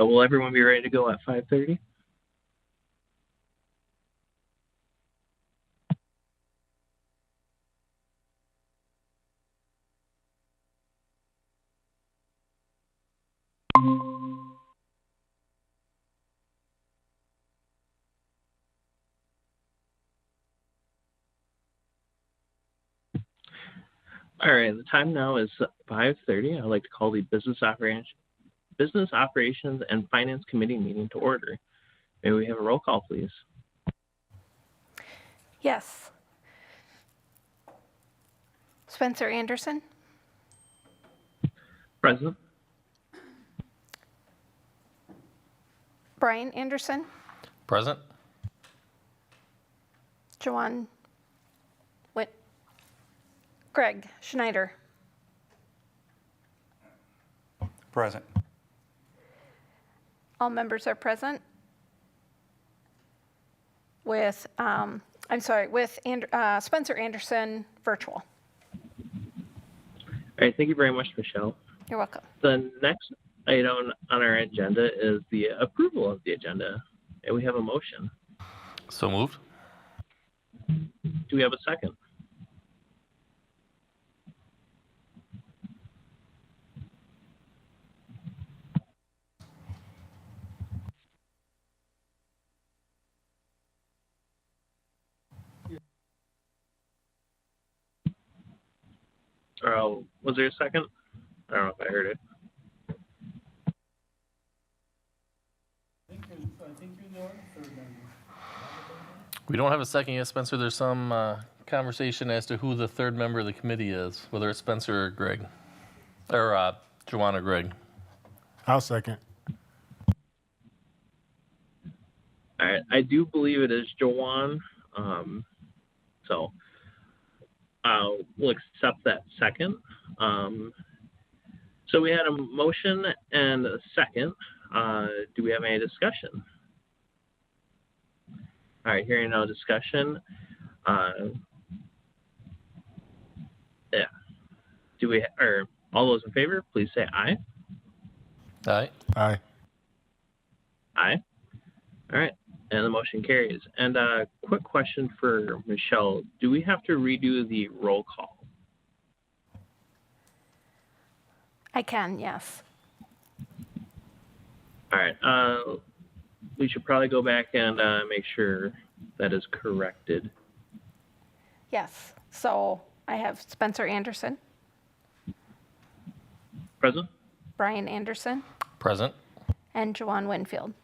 Will everyone be ready to go at 5:30? All right, the time now is 5:30. I'd like to call the Business Operations and Finance Committee meeting to order. May we have a roll call, please? Yes. Spencer Anderson, Present. Brian Anderson, Present. Joanne Witt, Greg Schneider, Present. all members are present with, Spencer Anderson virtual. All right, thank you very much, Michelle. You're welcome. The next item on our agenda is the approval of the agenda. And we have a motion. So moved. Do we have a second? Was there a second? I don't know if I heard it. We don't have a second yet, Spencer. There's some conversation as to who the third member of the committee is, whether it's Spencer or Greg, or Joanne or Greg. I'll second. All right, I do believe it is Joanne. So we'll accept that second. So we had a motion and a second. Do we have any discussion? All right, hearing no discussion. Yeah. All those in favor, please say aye. Aye. Aye. Aye. All right, and the motion carries. And quick question for Michelle. Do we have to redo the roll call? I can, yes. All right, we should probably go back and make sure that is corrected. Yes. So I have Spencer Anderson, Present? Brian Anderson, Present. and Joanne Winfield.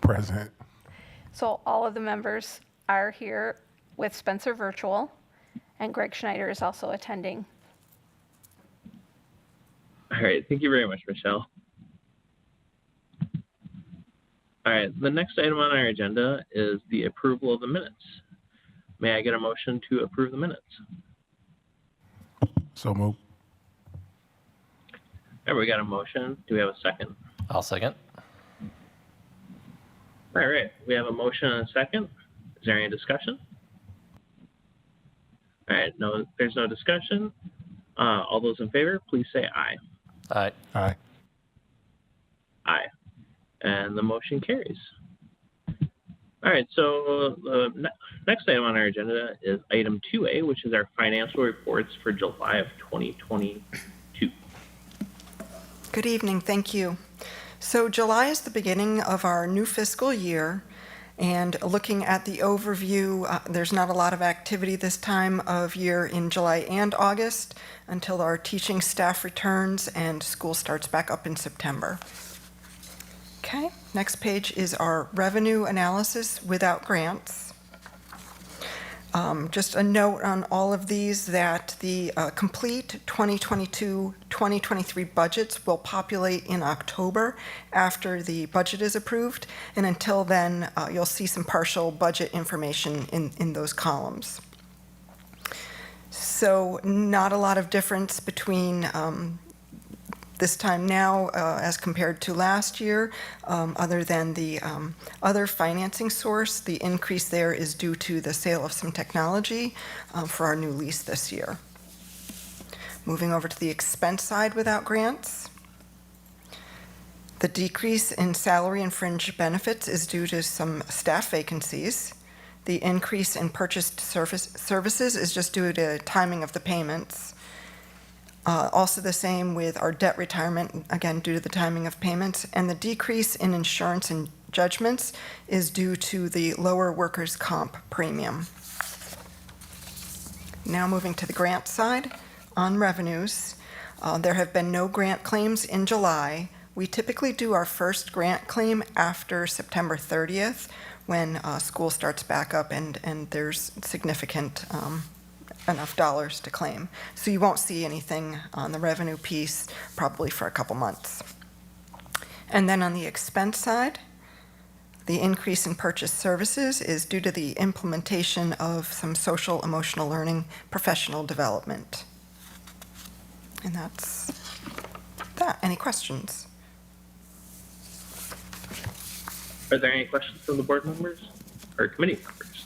Present. So all of the members are here with Spencer virtual, and Greg Schneider is also attending. All right, thank you very much, Michelle. All right, the next item on our agenda is the approval of the minutes. May I get a motion to approve the minutes? So move. All right, we got a motion. Do we have a second? I'll second. All right, we have a motion and a second. Is there any discussion? All right, no, there's no discussion. All those in favor, please say aye. Aye. Aye. Aye. And the motion carries. All right, so the next item on our agenda is item 2A, which is our financial reports for July of 2022. Good evening, thank you. So July is the beginning of our new fiscal year, and looking at the overview, there's not a lot of activity this time of year in July and August until our teaching staff returns and school starts back up in September. Okay, next page is our revenue analysis without grants. Just a note on all of these that the complete 2022-2023 budgets will populate in October after the budget is approved, and until then you'll see some partial budget information in those columns. So not a lot of difference between this time now as compared to last year, other than the other financing source. The increase there is due to the sale of some technology for our new lease this year. Moving over to the expense side without grants. The decrease in salary and fringe benefits is due to some staff vacancies. The increase in purchased services is just due to timing of the payments. Also the same with our debt retirement, again, due to the timing of payments. And the decrease in insurance and judgments is due to the lower workers' comp premium. Now moving to the grant side, on revenues, there have been no grant claims in July. We typically do our first grant claim after September 30th, when school starts back up and there's significant enough dollars to claim. So you won't see anything on the revenue piece probably for a couple months. And then on the expense side, the increase in purchased services is due to the implementation of some social emotional learning professional development. And that's that. Any questions? Are there any questions from the board members or committee members?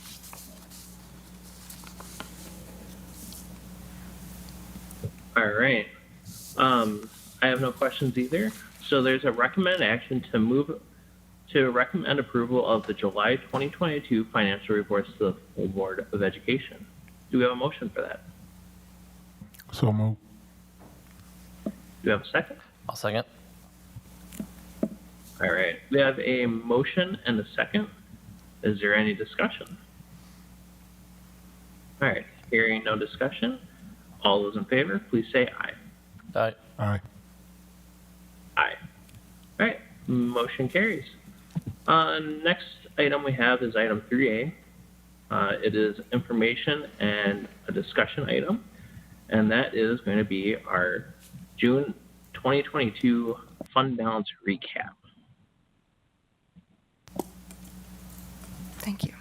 All right. I have no questions either. So there's a recommended action to recommend approval of the July 2022 financial reports to the full Board of Education. Do we have a motion for that? So moved. Do we have a second? I'll second. All right. We have a motion and a second. Is there any discussion? All right. Hearing no discussion, all those in favor, please say aye. Aye. Aye. Aye. All right. Motion carries. Next item we have is item 3A. It is information and a discussion item, and that is going to be our June 2022 fund balance recap. Thank you.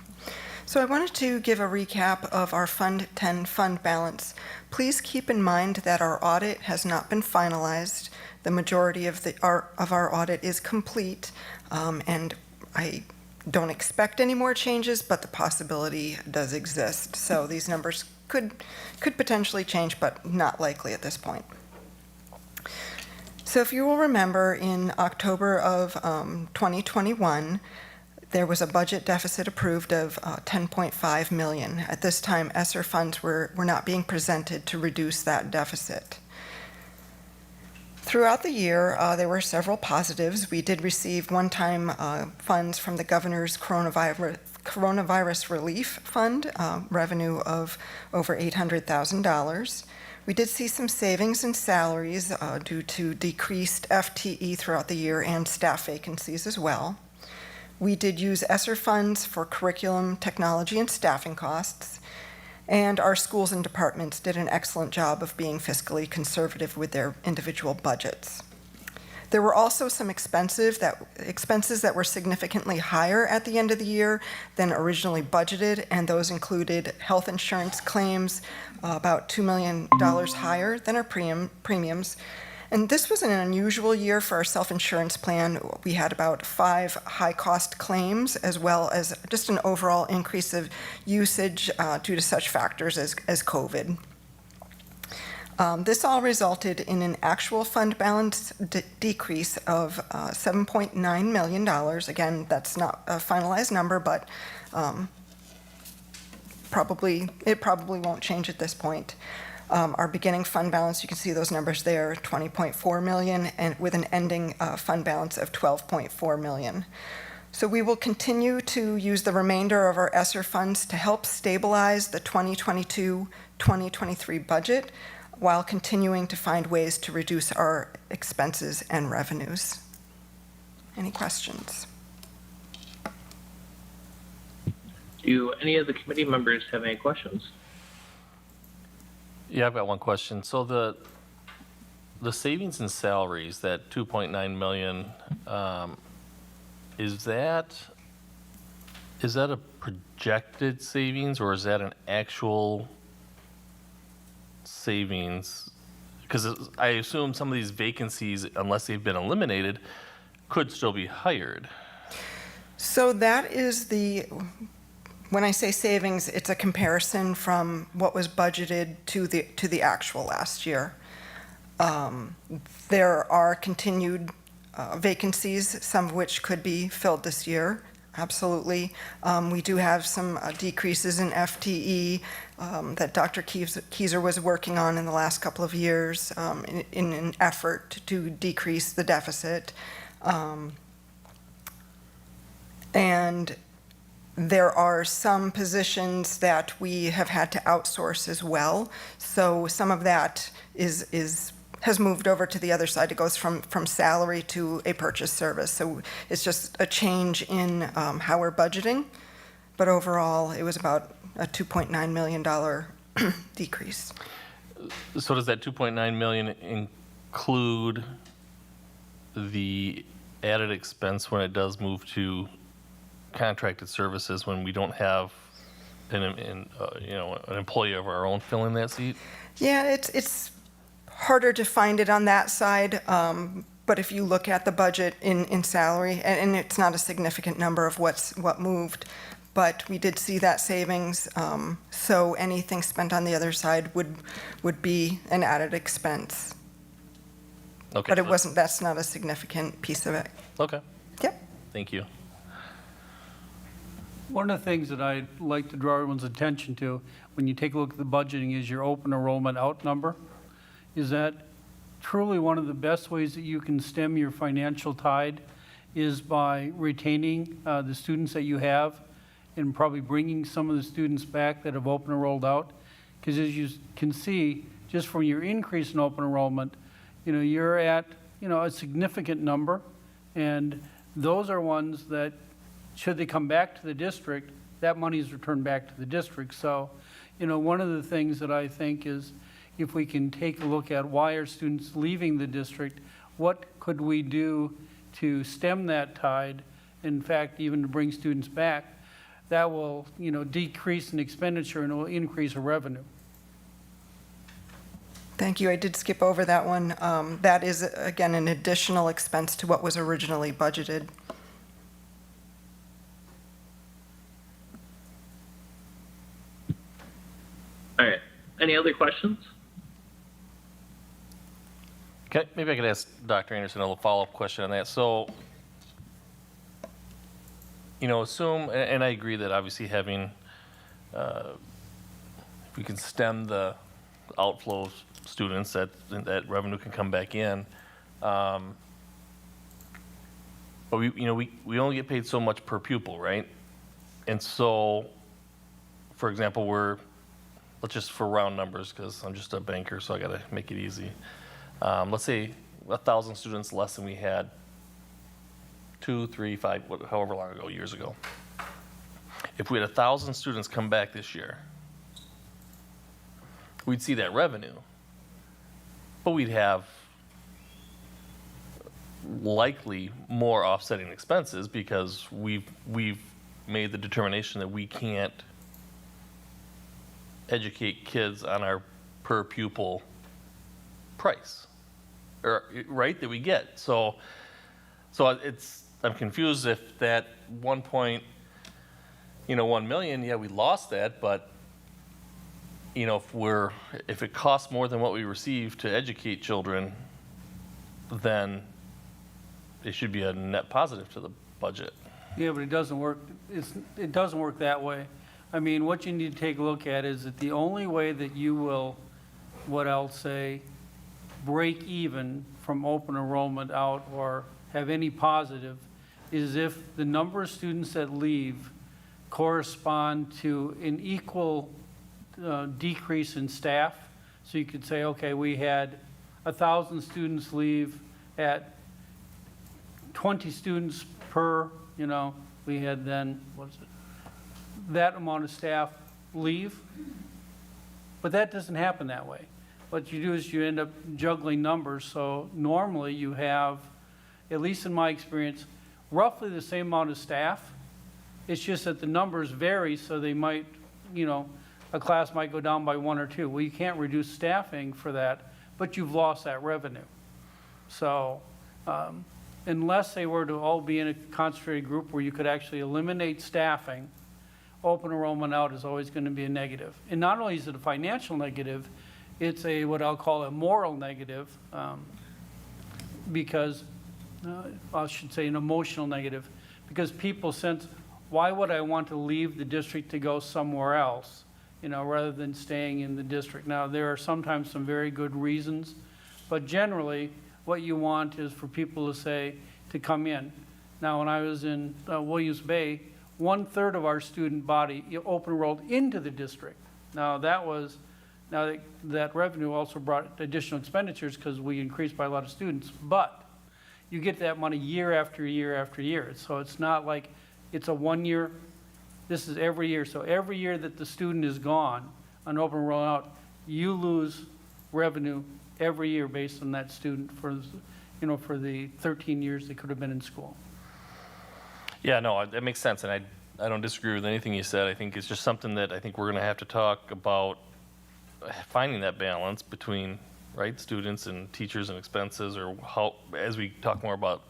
So I wanted to give a recap of our Fund 10 fund balance. Please keep in mind that our audit has not been finalized. The majority of our audit is complete, and I don't expect any more changes, but the possibility does exist. So these numbers could potentially change, but not likely at this point. So if you will remember, in October of 2021, there was a budget deficit approved of $10.5 million. At this time, ESSER funds were not being presented to reduce that deficit. Throughout the year, there were several positives. We did receive one-time funds from the governor's coronavirus relief fund, revenue of over $800,000. We did see some savings in salaries due to decreased FTE throughout the year and staff vacancies as well. We did use ESSER funds for curriculum, technology, and staffing costs. And our schools and departments did an excellent job of being fiscally conservative with their individual budgets. There were also some expenses that were significantly higher at the end of the year than originally budgeted, and those included health insurance claims, about $2 million higher than our premiums. And this was an unusual year for our self-insurance plan. We had about 5 high-cost claims, as well as just an overall increase of usage due to such factors as COVID. This all resulted in an actual fund balance decrease of $7.9 million. Again, that's not a finalized number, but it probably won't change at this point. Our beginning fund balance, you can see those numbers there, $20.4 million, and with an ending fund balance of $12.4 million. So we will continue to use the remainder of our ESSER funds to help stabilize the 2022-2023 budget while continuing to find ways to reduce our expenses and revenues. Any questions? Do any of the committee members have any questions? Yeah, I've got one question. So the savings in salaries, that 2.9 million, is that a projected savings, or is that an actual savings? Because I assume some of these vacancies, unless they've been eliminated, could still be hired. So that is when I say savings, it's a comparison from what was budgeted to the actual last year. There are continued vacancies, some of which could be filled this year. Absolutely. We do have some decreases in FTE that Dr. Keyser was working on in the last couple of years in an effort to decrease the deficit. And there are some positions that we have had to outsource as well. So some of that has moved over to the other side. It goes from salary to a purchase service. So it's just a change in how we're budgeting. But overall, it was about a $2.9 million decrease. So does that 2.9 million include the added expense when it does move to contracted services when we don't have an employee of our own filling that seat? Yeah, it's harder to find it on that side, but if you look at the budget in salary, and it's not a significant number of what moved, but we did see that savings, so anything spent on the other side would be an added expense. Okay. But that's not a significant piece of it. Okay. Yep. Thank you. One of the things that I'd like to draw everyone's attention to when you take a look at the budgeting is your open enrollment out number. Is that truly one of the best ways that you can stem your financial tide is by retaining the students that you have and probably bringing some of the students back that have open enrolled out. Because as you can see, just from your increase in open enrollment, you're at, a significant number. And those are ones that, should they come back to the district, that money is returned back to the district. So, one of the things that I think is if we can take a look at why are students leaving the district, what could we do to stem that tide, in fact, even to bring students back, that will, decrease in expenditure and will increase our revenue. Thank you. I did skip over that one. That is, again, an additional expense to what was originally budgeted. All right. Any other questions? Okay, maybe I could ask Dr. Anderson a little follow-up question on that. So, assume, and I agree that obviously having, if we can stem the outflow of students, that revenue can come back in. But we only get paid so much per pupil, right? And so, for example, let's just for round numbers, because I'm just a banker, so I got to make it easy. Let's say 1,000 students less than we had 2, 3, 5, however long ago, years ago. If we had 1,000 students come back this year, we'd see that revenue, but we'd have likely more offsetting expenses because we've made the determination that we can't educate kids on our per pupil price, or right, that we get. So I'm confused if that 1 million, yeah, we lost that, but if it costs more than what we receive to educate children, then it should be a net positive to the budget. Yeah, but it doesn't work. It doesn't work that way. I mean, what you need to take a look at is that the only way that you will, what I'll say, break even from open enrollment out or have any positive is if the number of students that leave correspond to an equal decrease in staff. So you could say, okay, we had 1,000 students leave at 20 students per, we had then, that amount of staff leave. But that doesn't happen that way. What you do is you end up juggling numbers. So normally you have, at least in my experience, roughly the same amount of staff. It's just that the numbers vary, so they might, a class might go down by 1 or 2. Well, you can't reduce staffing for that, but you've lost that revenue. So unless they were to all be in a concentrated group where you could actually eliminate staffing, open enrollment out is always going to be a negative. And not only is it a financial negative, it's what I'll call a moral negative, because I should say an emotional negative, because people sense, why would I want to leave the district to go somewhere else, rather than staying in the district? Now, there are sometimes some very good reasons, but generally, what you want is for people to say, to come in. Now, when I was in Williams Bay, 1/3 of our student body open enrolled into the district. Now, that revenue also brought additional expenditures because we increased by a lot of students, but you get that money year after year after year. So it's not like it's a 1 year, this is every year. So every year that the student is gone on open enrollment out, you lose revenue every year based on that student for the 13 years they could have been in school. Yeah, no, that makes sense, and I don't disagree with anything you said. I think it's just something that I think we're going to have to talk about, finding that balance between, right, students and teachers and expenses, or how, as we talk more about,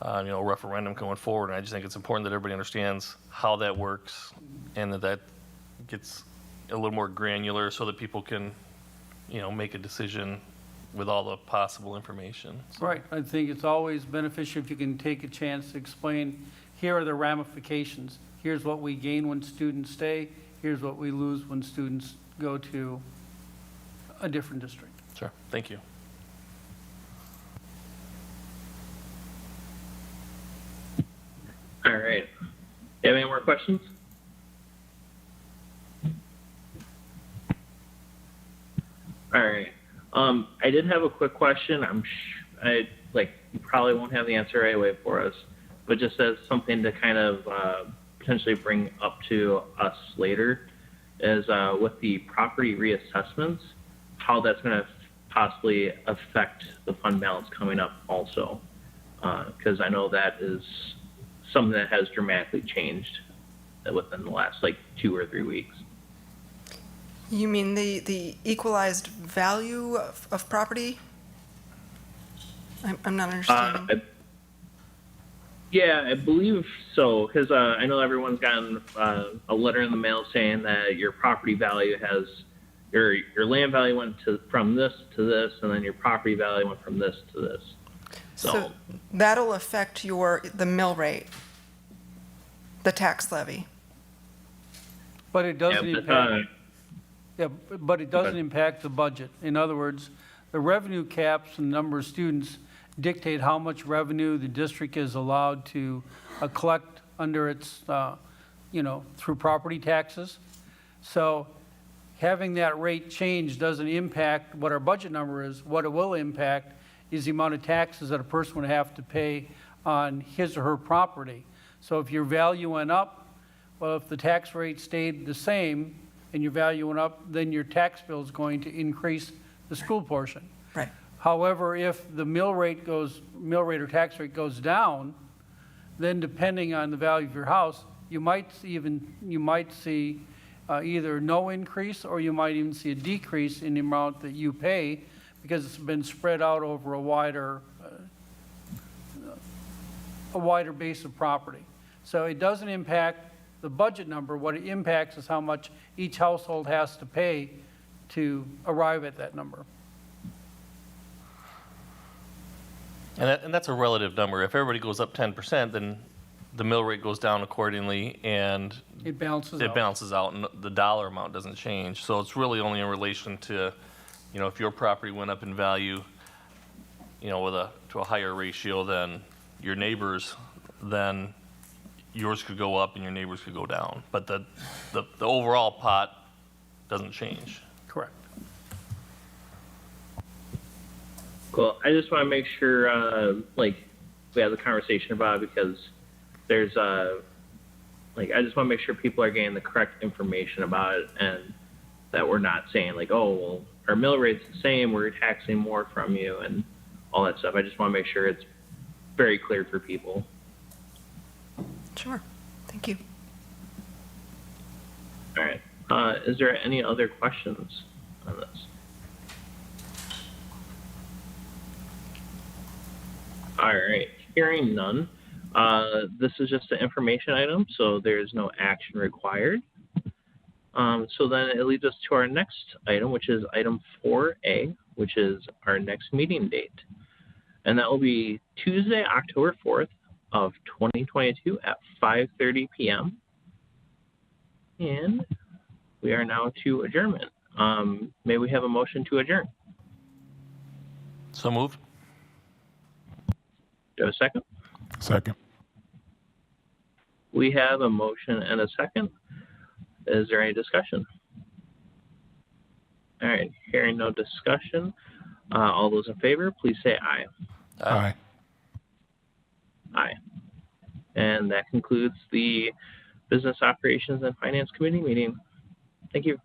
referendum going forward. And I just think it's important that everybody understands how that works, and that gets a little more granular so that people can, make a decision with all the possible information. So. Right. I think it's always beneficial if you can take a chance to explain, here are the ramifications. Here's what we gain when students stay. Here's what we lose when students go to a different district. Sure. Thank you. All right. You have any more questions? All right. I did have a quick question. You probably won't have the answer right away for us, but just as something to kind of potentially bring up to us later is with the property reassessments, how that's going to possibly affect the fund balance coming up also. Because I know that is something that has dramatically changed within the last 2 or 3 weeks. You mean the equalized value of property? I'm not understanding. Yeah, I believe so, because I know everyone's gotten a letter in the mail saying that your property value has, your land value went from this to this, and then your property value went from this to this. So that'll affect the mill rate, the tax levy. But it doesn't impact. Yeah, but it doesn't Okay. impact the budget. In other words, the revenue caps and number of students dictate how much revenue the district is allowed to collect under its, through property taxes. So having that rate change doesn't impact what our budget number is. What it will impact is the amount of taxes that a person would have to pay on his or her property. So if your value went up, well, if the tax rate stayed the same and your value went up, then your tax bill is going to increase the school portion. Right. However, if the mill rate or tax rate goes down, then depending on the value of your house, you might see either no increase, or you might even see a decrease in the amount that you pay, because it's been spread out over a wider base of property. So it doesn't impact the budget number. What it impacts is how much each household has to pay to arrive at that number. And that's a relative number. If everybody goes up 10%, then the mill rate goes down accordingly, and It balances it out. balances out, and the dollar amount doesn't change. So it's really only in relation to, if your property went up in value, to a higher ratio than your neighbors, then yours could go up and your neighbors could go down. But the overall pot doesn't change. Correct. Cool. I just want to make sure, we have the conversation about it, because there's, I just want to make sure people are getting the correct information about it, and that we're not saying our mill rate's the same, we're taxing more from you, and all that stuff. I just want to make sure it's very clear for people. Sure. Thank you. All right. Is there any other questions on this? All right. Hearing none. This is just an information item, so there's no action required. So then it leads us to our next item, which is item 4A, which is our next meeting date. and that will be Tuesday, October 4th of 2022 at 5:30 p.m. And we are now to adjournment. May we have a motion to adjourn? So moved. Do you have a second? Second. We have a motion and a second. Is there any discussion? All right, hearing no discussion, all those in favor, please say aye. Aye. Aye. And that concludes the Business Operations and Finance Committee meeting. Thank you.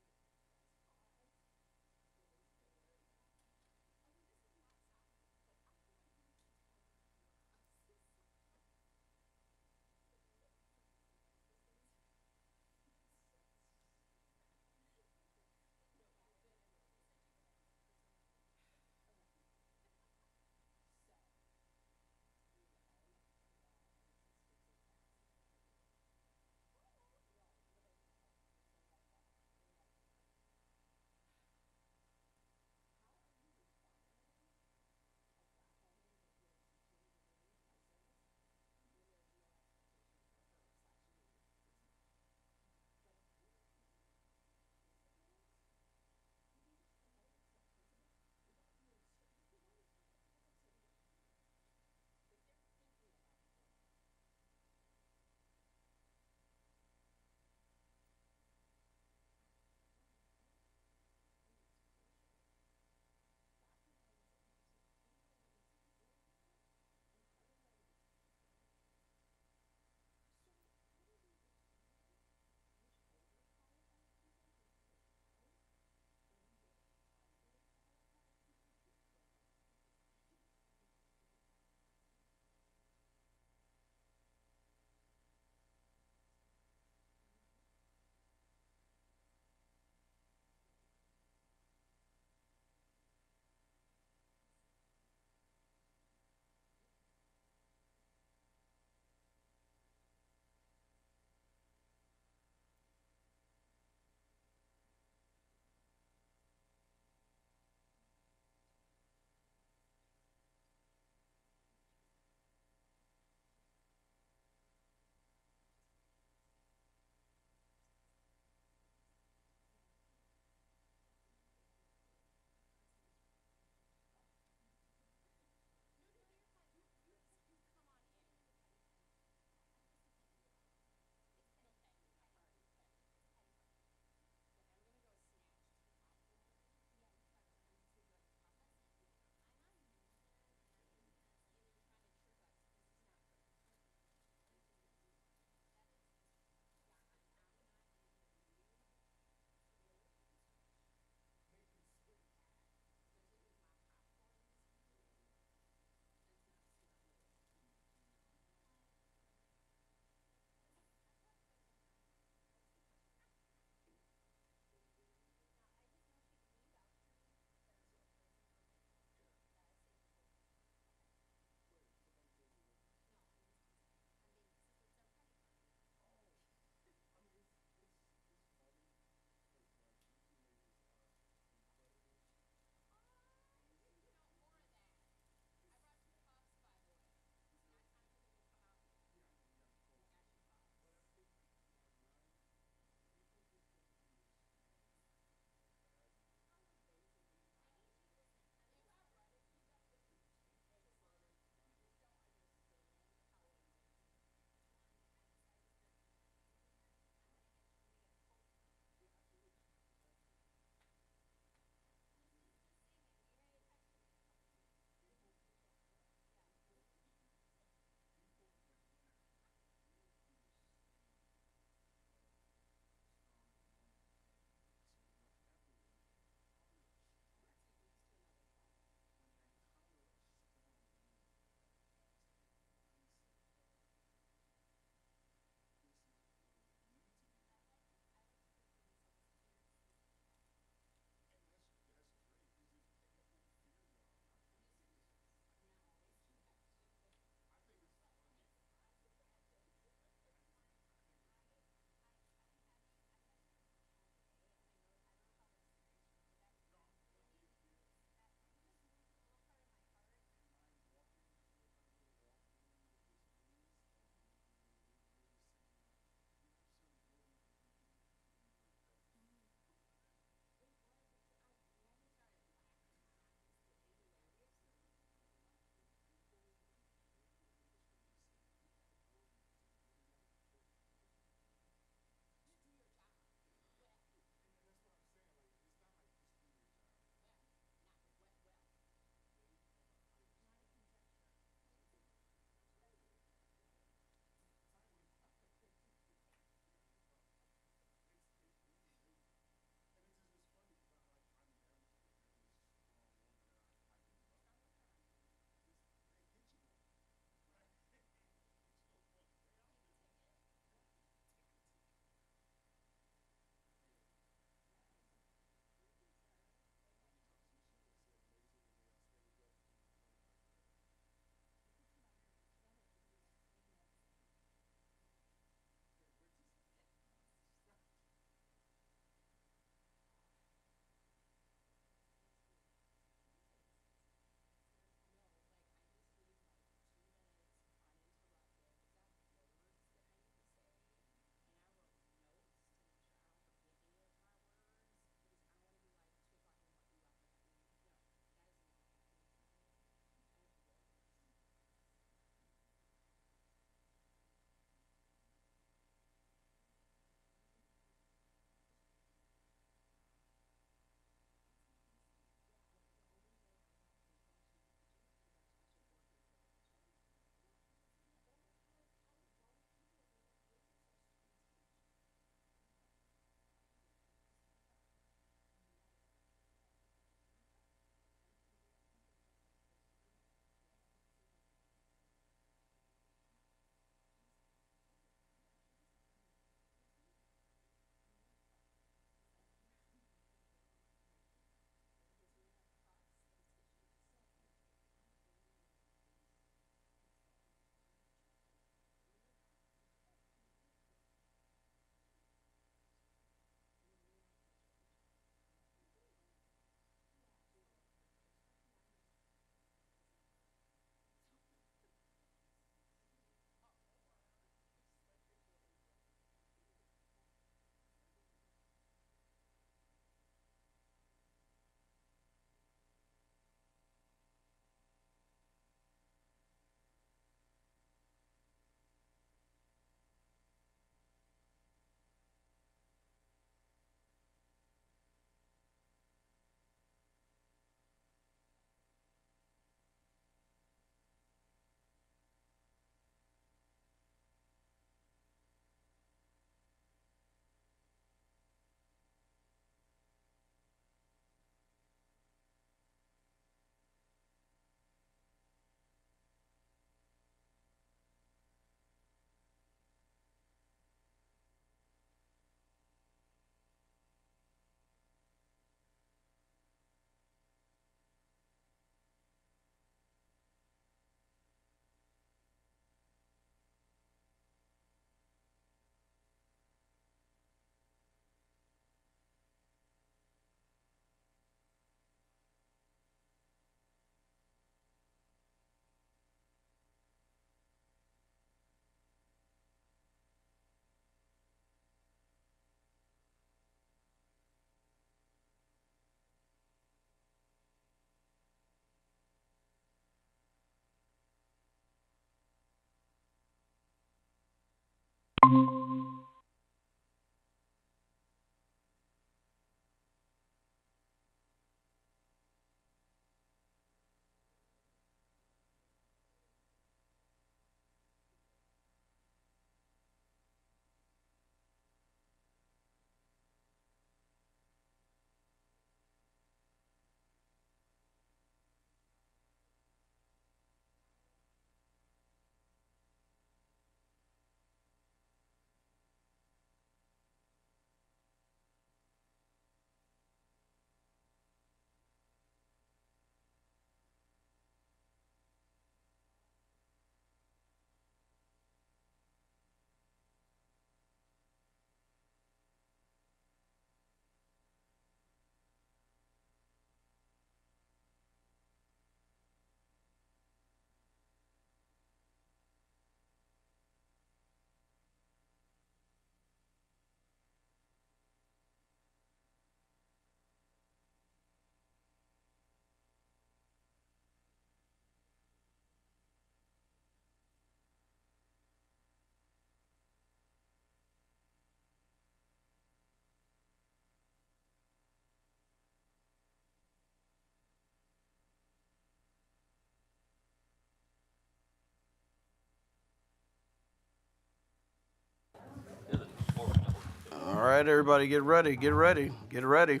All right, everybody, get ready, get ready, get ready.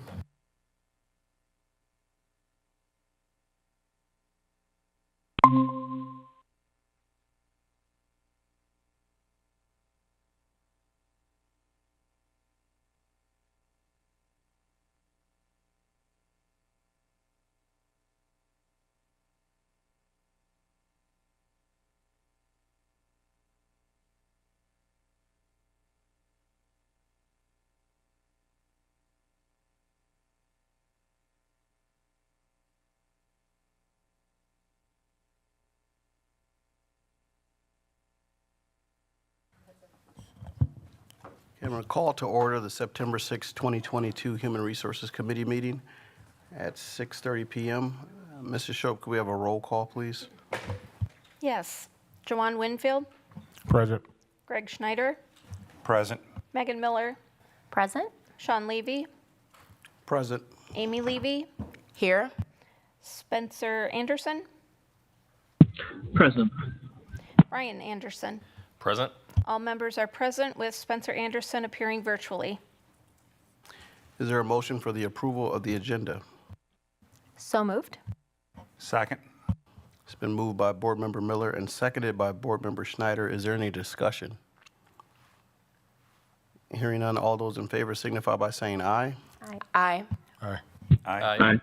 Okay, I'm going to call to order the September 6, 2022 Human Resources Committee meeting at 6:30 p.m. Mrs. Shope, could we have a roll call, please? Yes. Jawan Winfield, Present. Greg Schneider, Present. Megan Miller, Present. Sean Levy, Present. Amy Levy, Here. Spencer Anderson, Present. Brian Anderson. Present? All members are present with Spencer Anderson appearing virtually. Is there a motion for the approval of the agenda? So moved. Second. It's been moved by Board Member Miller and seconded by Board Member Schneider. Is there any discussion? Hearing none, all those in favor signify by saying aye. Aye. Aye. Aye. Aye.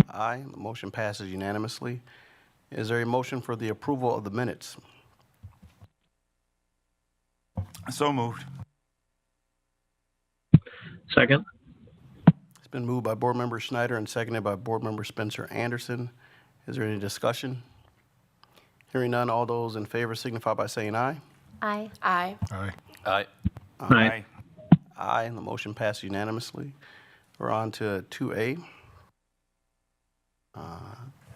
Aye. The motion passes unanimously. Is there a motion for the approval of the minutes? So moved. Second. It's been moved by Board Member Schneider and seconded by Board Member Spencer Anderson. Is there any discussion? Hearing none, all those in favor signify by saying aye. Aye. Aye. Aye. Aye. Aye. Aye, and the motion passed unanimously. We're on to 2A.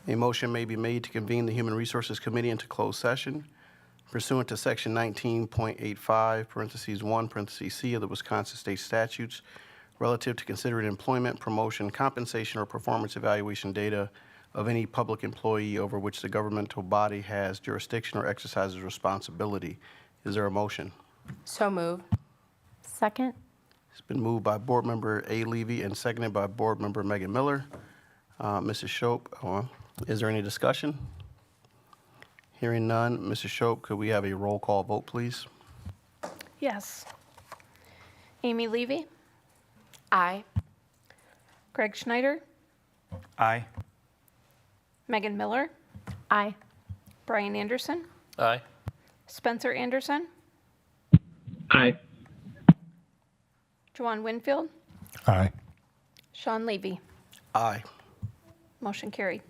A motion may be made to convene the Human Resources Committee into closed session pursuant to Section 19.85, parentheses 1, parentheses C of the Wisconsin State Statutes relative to considering employment, promotion, compensation, or performance evaluation data of any public employee over which the governmental body has jurisdiction or exercises responsibility. Is there a motion? So moved. Second. It's been moved by Board Member A. Levy and seconded by Board Member Megan Miller. Mrs. Shope, is there any discussion? Hearing none, Mrs. Shope, could we have a roll call vote, please? Yes. Amy Levy, Aye. Greg Schneider, Aye. Megan Miller, Aye. Brian Anderson, Aye. Spencer Anderson, Aye. Jawan Winfield, Aye. Sean Levy. Aye. Motion carried.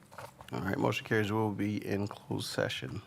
All right, motion carries. We'll be in closed session.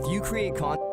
If you create content.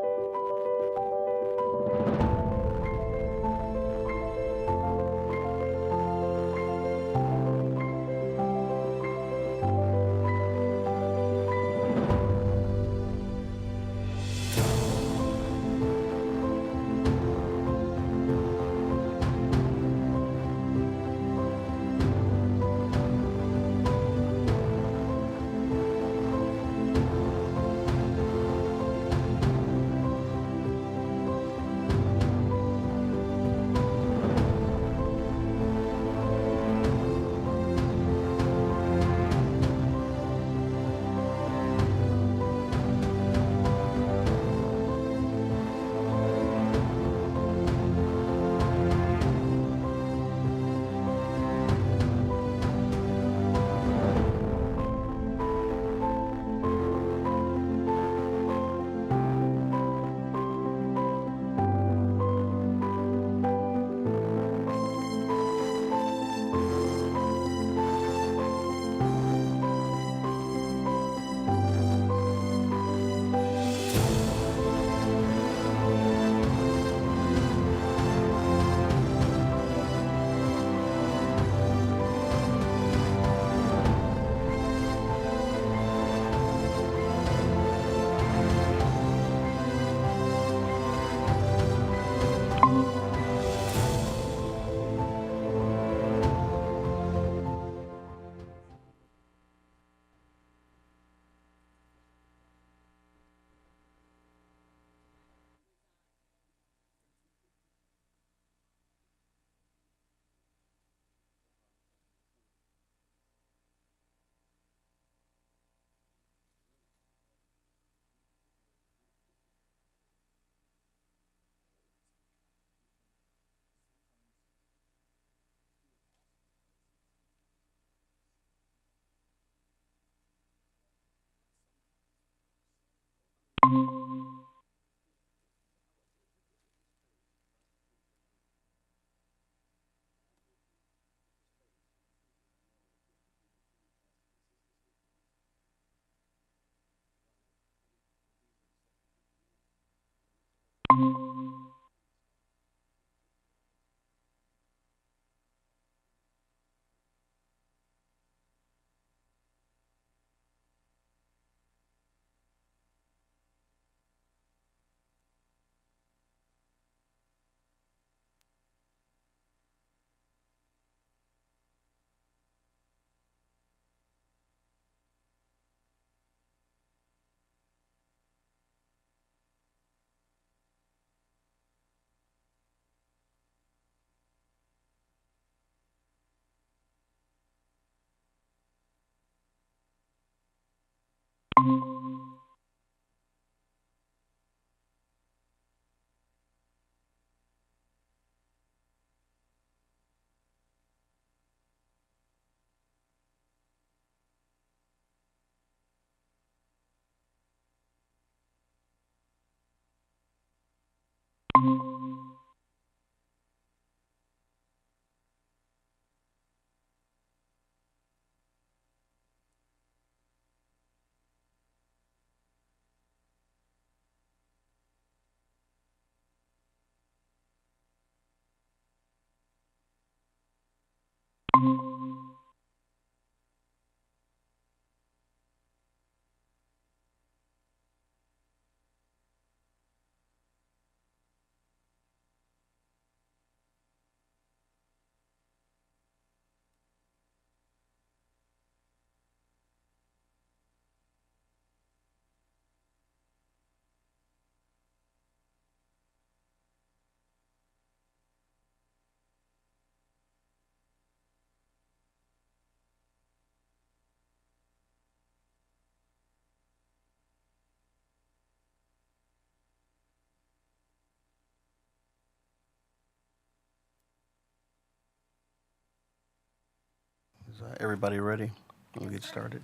Is everybody ready? We'll get started.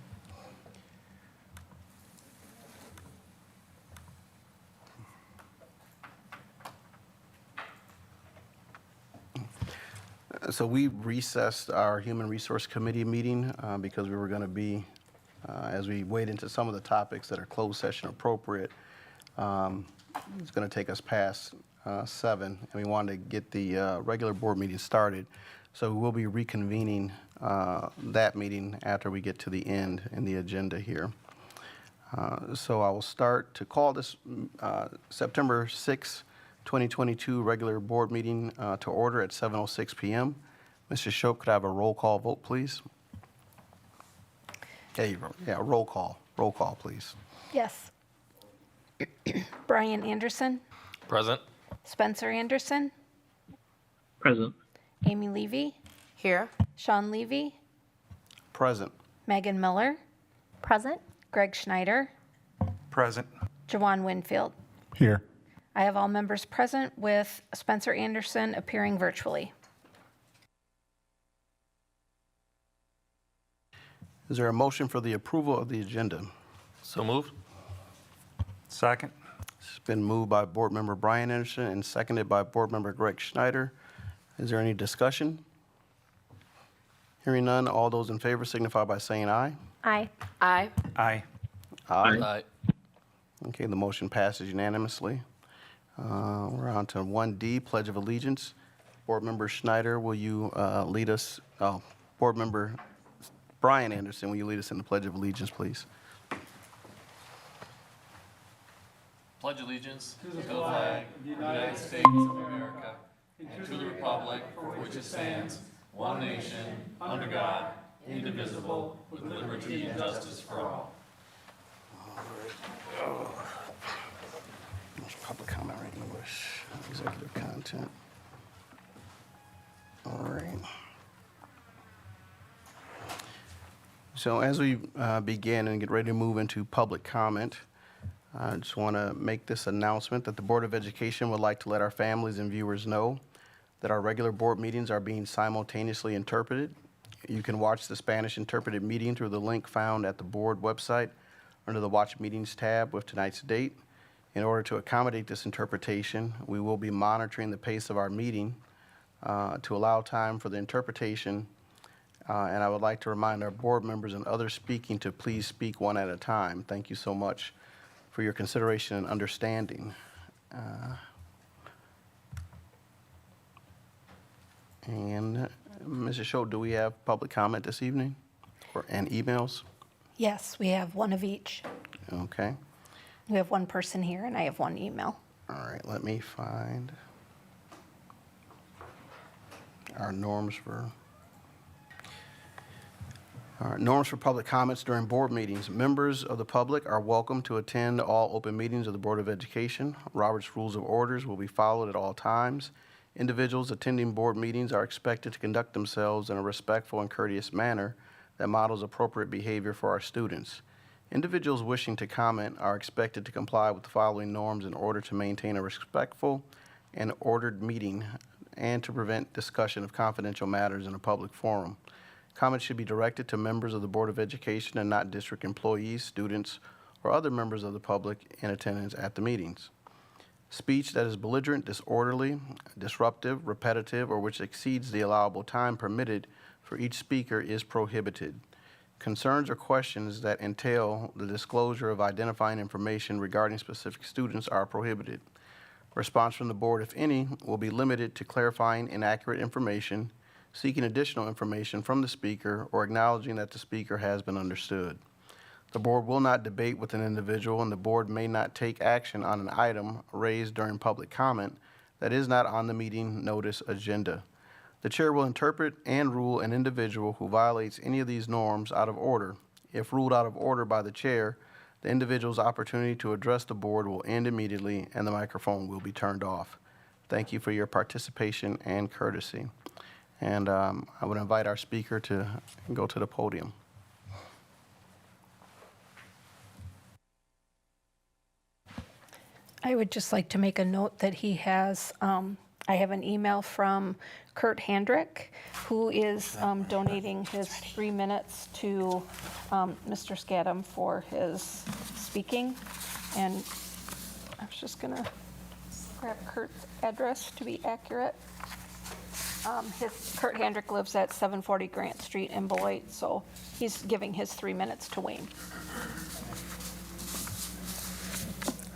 So we recessed our Human Resource Committee meeting because we were going to be, as we wade into some of the topics that are closed session appropriate, it's going to take us past 7, and we wanted to get the regular board meeting started. So we'll be reconvening that meeting after we get to the end in the agenda here. So I will start to call this September 6th, 2022 regular board meeting to order at 7:06 p.m. Mr. Shope, could I have a roll call vote, please? Yeah, roll call. Roll call, please. Yes. Brian Anderson, Present. Spencer Anderson, Present. Amy Levy, Here. Sean Levy, Present. Megan Miller, Present. Greg Schneider, Present. Jawan Winfield. Here. I have all members present with Spencer Anderson appearing virtually. Is there a motion for the approval of the agenda? So moved. Second. It's been moved by Board Member Brian Anderson and seconded by Board Member Greg Schneider. Is there any discussion? Hearing none, all those in favor signify by saying aye. Aye. Aye. Aye. Aye. Okay, the motion passes unanimously. We're on to 1D, Pledge of Allegiance. Board Member Schneider, will you lead us? Board Member Brian Anderson, will you lead us in the Pledge of Allegiance, please? Pledge allegiance to the flag of the United States of America and to the republic for which it stands, one nation, under God, indivisible, with liberty and justice for all. There's public comment right English, executive content. All right. So as we begin and get ready to move into public comment, I just want to make this announcement that the Board of Education would like to let our families and viewers know that our regular board meetings are being simultaneously interpreted. You can watch the Spanish interpreted meeting through the link found at the board website under the Watch Meetings tab with tonight's date. In order to accommodate this interpretation, we will be monitoring the pace of our meeting to allow time for the interpretation. And I would like to remind our board members and others speaking to please speak one at a time. Thank you so much for your consideration and understanding. And Mrs. Shope, do we have public comment this evening and emails? Yes, we have one of each. Okay. We have one person here and I have one email. All right, let me find our norms for public comments during board meetings. Members of the public are welcome to attend all open meetings of the Board of Education. Robert's Rules of Orders will be followed at all times. Individuals attending board meetings are expected to conduct themselves in a respectful and courteous manner that models appropriate behavior for our students. Individuals wishing to comment are expected to comply with the following norms in order to maintain a respectful and ordered meeting and to prevent discussion of confidential matters in a public forum. Comments should be directed to members of the Board of Education and not district employees, students, or other members of the public in attendance at the meetings. Speech that is belligerent, disorderly, disruptive, repetitive, or which exceeds the allowable time permitted for each speaker is prohibited. Concerns or questions that entail the disclosure of identifying information regarding specific students are prohibited. Response from the board, if any, will be limited to clarifying inaccurate information, seeking additional information from the speaker, or acknowledging that the speaker has been understood. The board will not debate with an individual, and the board may not take action on an item raised during public comment that is not on the meeting notice agenda. The chair will interpret and rule an individual who violates any of these norms out of order. If ruled out of order by the chair, the individual's opportunity to address the board will end immediately and the microphone will be turned off. Thank you for your participation and courtesy. And I would invite our speaker to go to the podium. I would just like to make a note that he has I have an email from Kurt Handrick, who is donating his 3 minutes to Mr. Scadam for his speaking. And I was just gonna grab Kurt's address to be accurate. Kurt Handrick lives at 740 Grant Street in Beloit, so he's giving his 3 minutes to Wayne.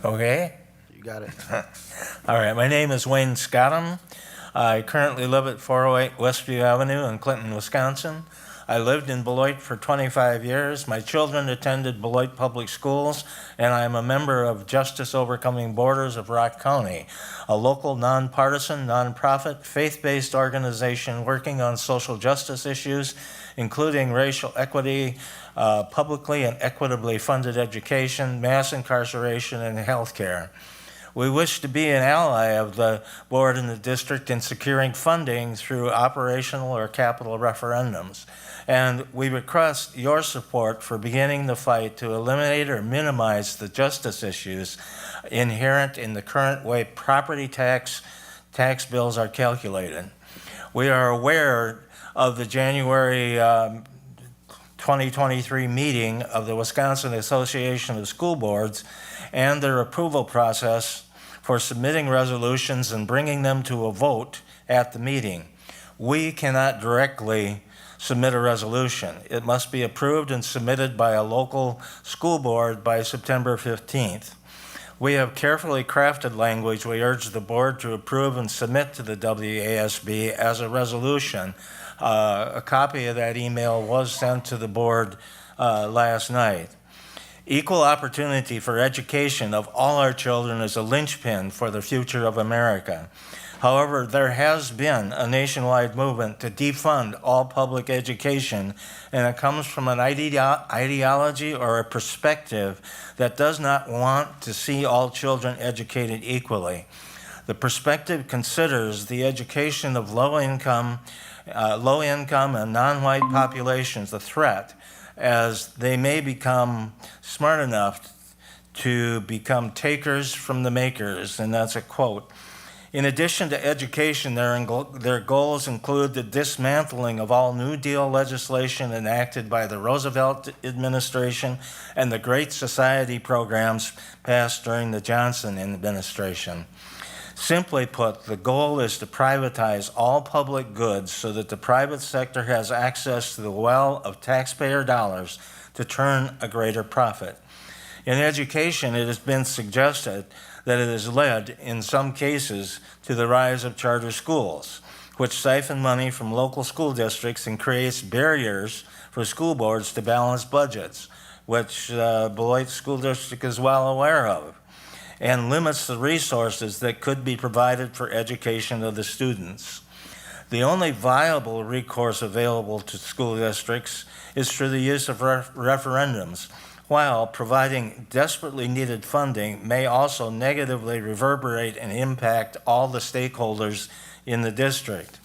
Okay. You got it. All right. My name is Wayne Scottam. I currently live at 408 Westview Avenue in Clinton, Wisconsin. I lived in Beloit for 25 years. My children attended Beloit Public Schools, and I am a member of Justice Overcoming Borders of Rock County, a local nonpartisan, nonprofit, faith-based organization working on social justice issues, including racial equity, publicly and equitably funded education, mass incarceration, and health care. We wish to be an ally of the board and the district in securing funding through operational or capital referendums. And we request your support for beginning the fight to eliminate or minimize the justice issues inherent in the current way property tax bills are calculated. We are aware of the January 2023 meeting of the Wisconsin Association of School Boards and their approval process for submitting resolutions and bringing them to a vote at the meeting. We cannot directly submit a resolution. It must be approved and submitted by a local school board by September 15th. We have carefully crafted language we urge the board to approve and submit to the WASB as a resolution. A copy of that email was sent to the board last night. Equal opportunity for education of all our children is a linchpin for the future of America. However, there has been a nationwide movement to defund all public education, and it comes from an ideology or a perspective that does not want to see all children educated equally. The perspective considers the education of low-income and non-white populations a threat, as they may become smart enough to become takers from the makers, and that's a quote. In addition to education, their goals include the dismantling of all New Deal legislation enacted by the Roosevelt administration and the Great Society programs passed during the Johnson administration. Simply put, the goal is to privatize all public goods so that the private sector has access to the well of taxpayer dollars to turn a greater profit. In education, it has been suggested that it has led, in some cases, to the rise of charter schools, which siphon money from local school districts and creates barriers for school boards to balance budgets, which Beloit School District is well aware of, and limits the resources that could be provided for education of the students. The only viable recourse available to school districts is through the use of referendums, while providing desperately needed funding may also negatively reverberate and impact all the stakeholders in the district.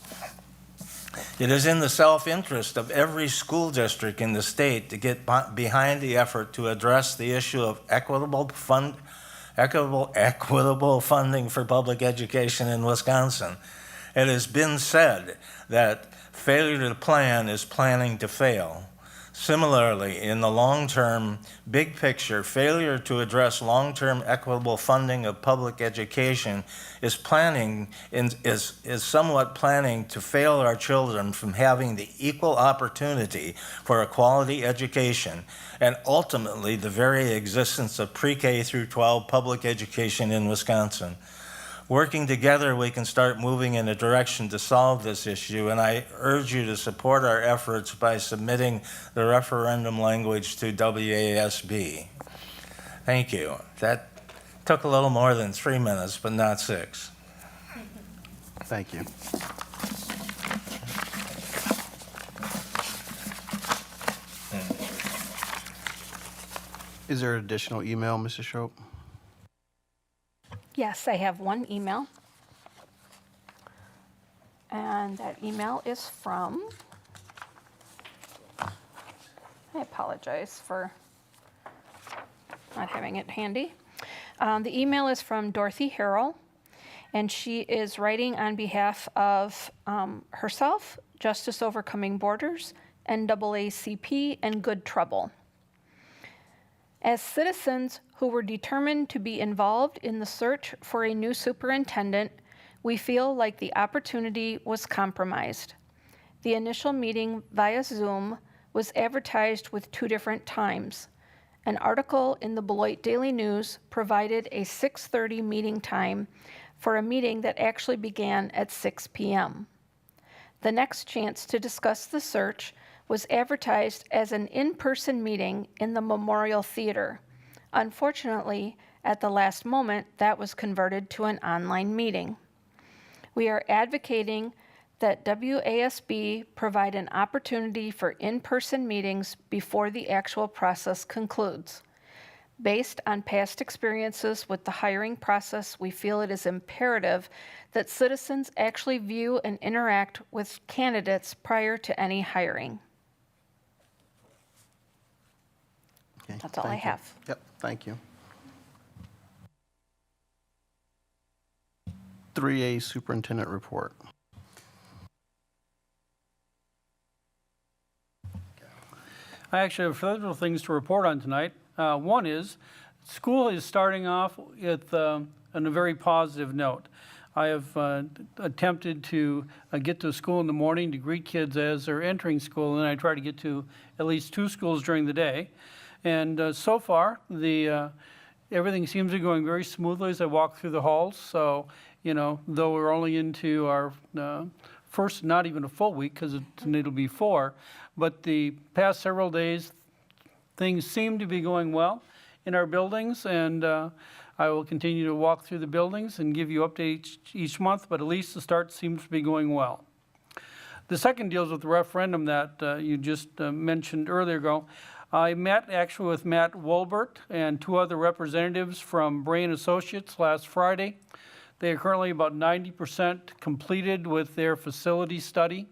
It is in the self-interest of every school district in the state to get behind the effort to address the issue of equitable funding for public education in Wisconsin. It has been said that failure to plan is planning to fail. Similarly, in the long-term, big picture, failure to address long-term equitable funding of public education is somewhat planning to fail our children from having the equal opportunity for a quality education and ultimately the very existence of pre-K through 12 public education in Wisconsin. Working together, we can start moving in a direction to solve this issue, and I urge you to support our efforts by submitting the referendum language to WASB. Thank you. That took a little more than 3 minutes, but not 6. Thank you. Is there additional email, Mrs. Schroep? Yes, I have one email. And that email is from, I apologize for not having it handy. The email is from Dorothy Harrell, and she is writing on behalf of herself, Justice Overcoming Borders, NAACP, and Good Trouble. As citizens who were determined to be involved in the search for a new superintendent, we feel like the opportunity was compromised. The initial meeting via Zoom was advertised with 2 different times. An article in the Beloit Daily News provided a 6:30 meeting time for a meeting that actually began at 6 p.m. The next chance to discuss the search was advertised as an in-person meeting in the Memorial Theater. Unfortunately, at the last moment, that was converted to an online meeting. We are advocating that WASB provide an opportunity for in-person meetings before the actual process concludes. Based on past experiences with the hiring process, we feel it is imperative that citizens actually view and interact with candidates prior to any hiring. Okay, That's all I thank you. have. Yep, thank you. 3A Superintendent Report. I actually have several things to report on tonight. One is, school is starting off on a very positive note. I have attempted to get to school in the morning to greet kids as they're entering school, and then I try to get to at least 2 schools during the day. And so far, everything seems to be going very smoothly as I walk through the halls. So, though we're only into our first, not even a full week, because it'll be 4, but the past several days, things seem to be going well in our buildings, and I will continue to walk through the buildings and give you updates each month, but at least the start seems to be going well. The second deals with the referendum that you just mentioned earlier ago. I met actually with Matt Wolbert and 2 other representatives from Brain Associates last Friday. They are currently about 90% completed with their facility study.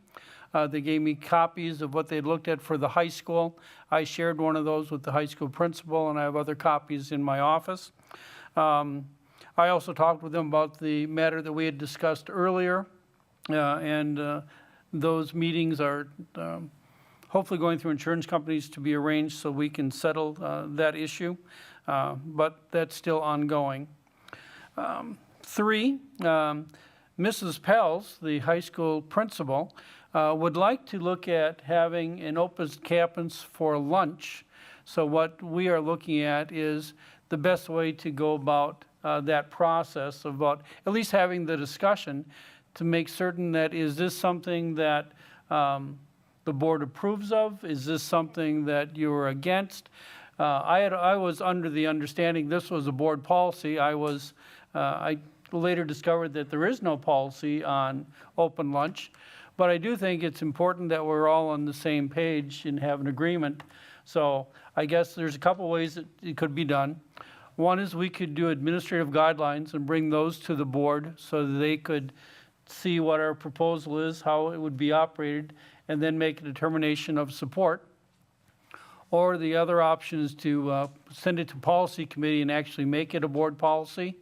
They gave me copies of what they'd looked at for the high school. I shared one of those with the high school principal, and I have other copies in my office. I also talked with them about the matter that we had discussed earlier, and those meetings are hopefully going through insurance companies to be arranged so we can settle that issue, but that's still ongoing. 3, Mrs. Pels, the high school principal, would like to look at having an open campus for lunch. So what we are looking at is the best way to go about that process, about at least having the discussion to make certain that, is this something that the board approves of? Is this something that you're against? I was under the understanding this was a board policy. I later discovered that there is no policy on open lunch. But I do think it's important that we're all on the same page and have an agreement. So I guess there's a couple ways that it could be done. One is we could do administrative guidelines and bring those to the board so that they could see what our proposal is, how it would be operated, and then make a determination of support. Or the other option is to send it to policy committee and actually make it a board policy.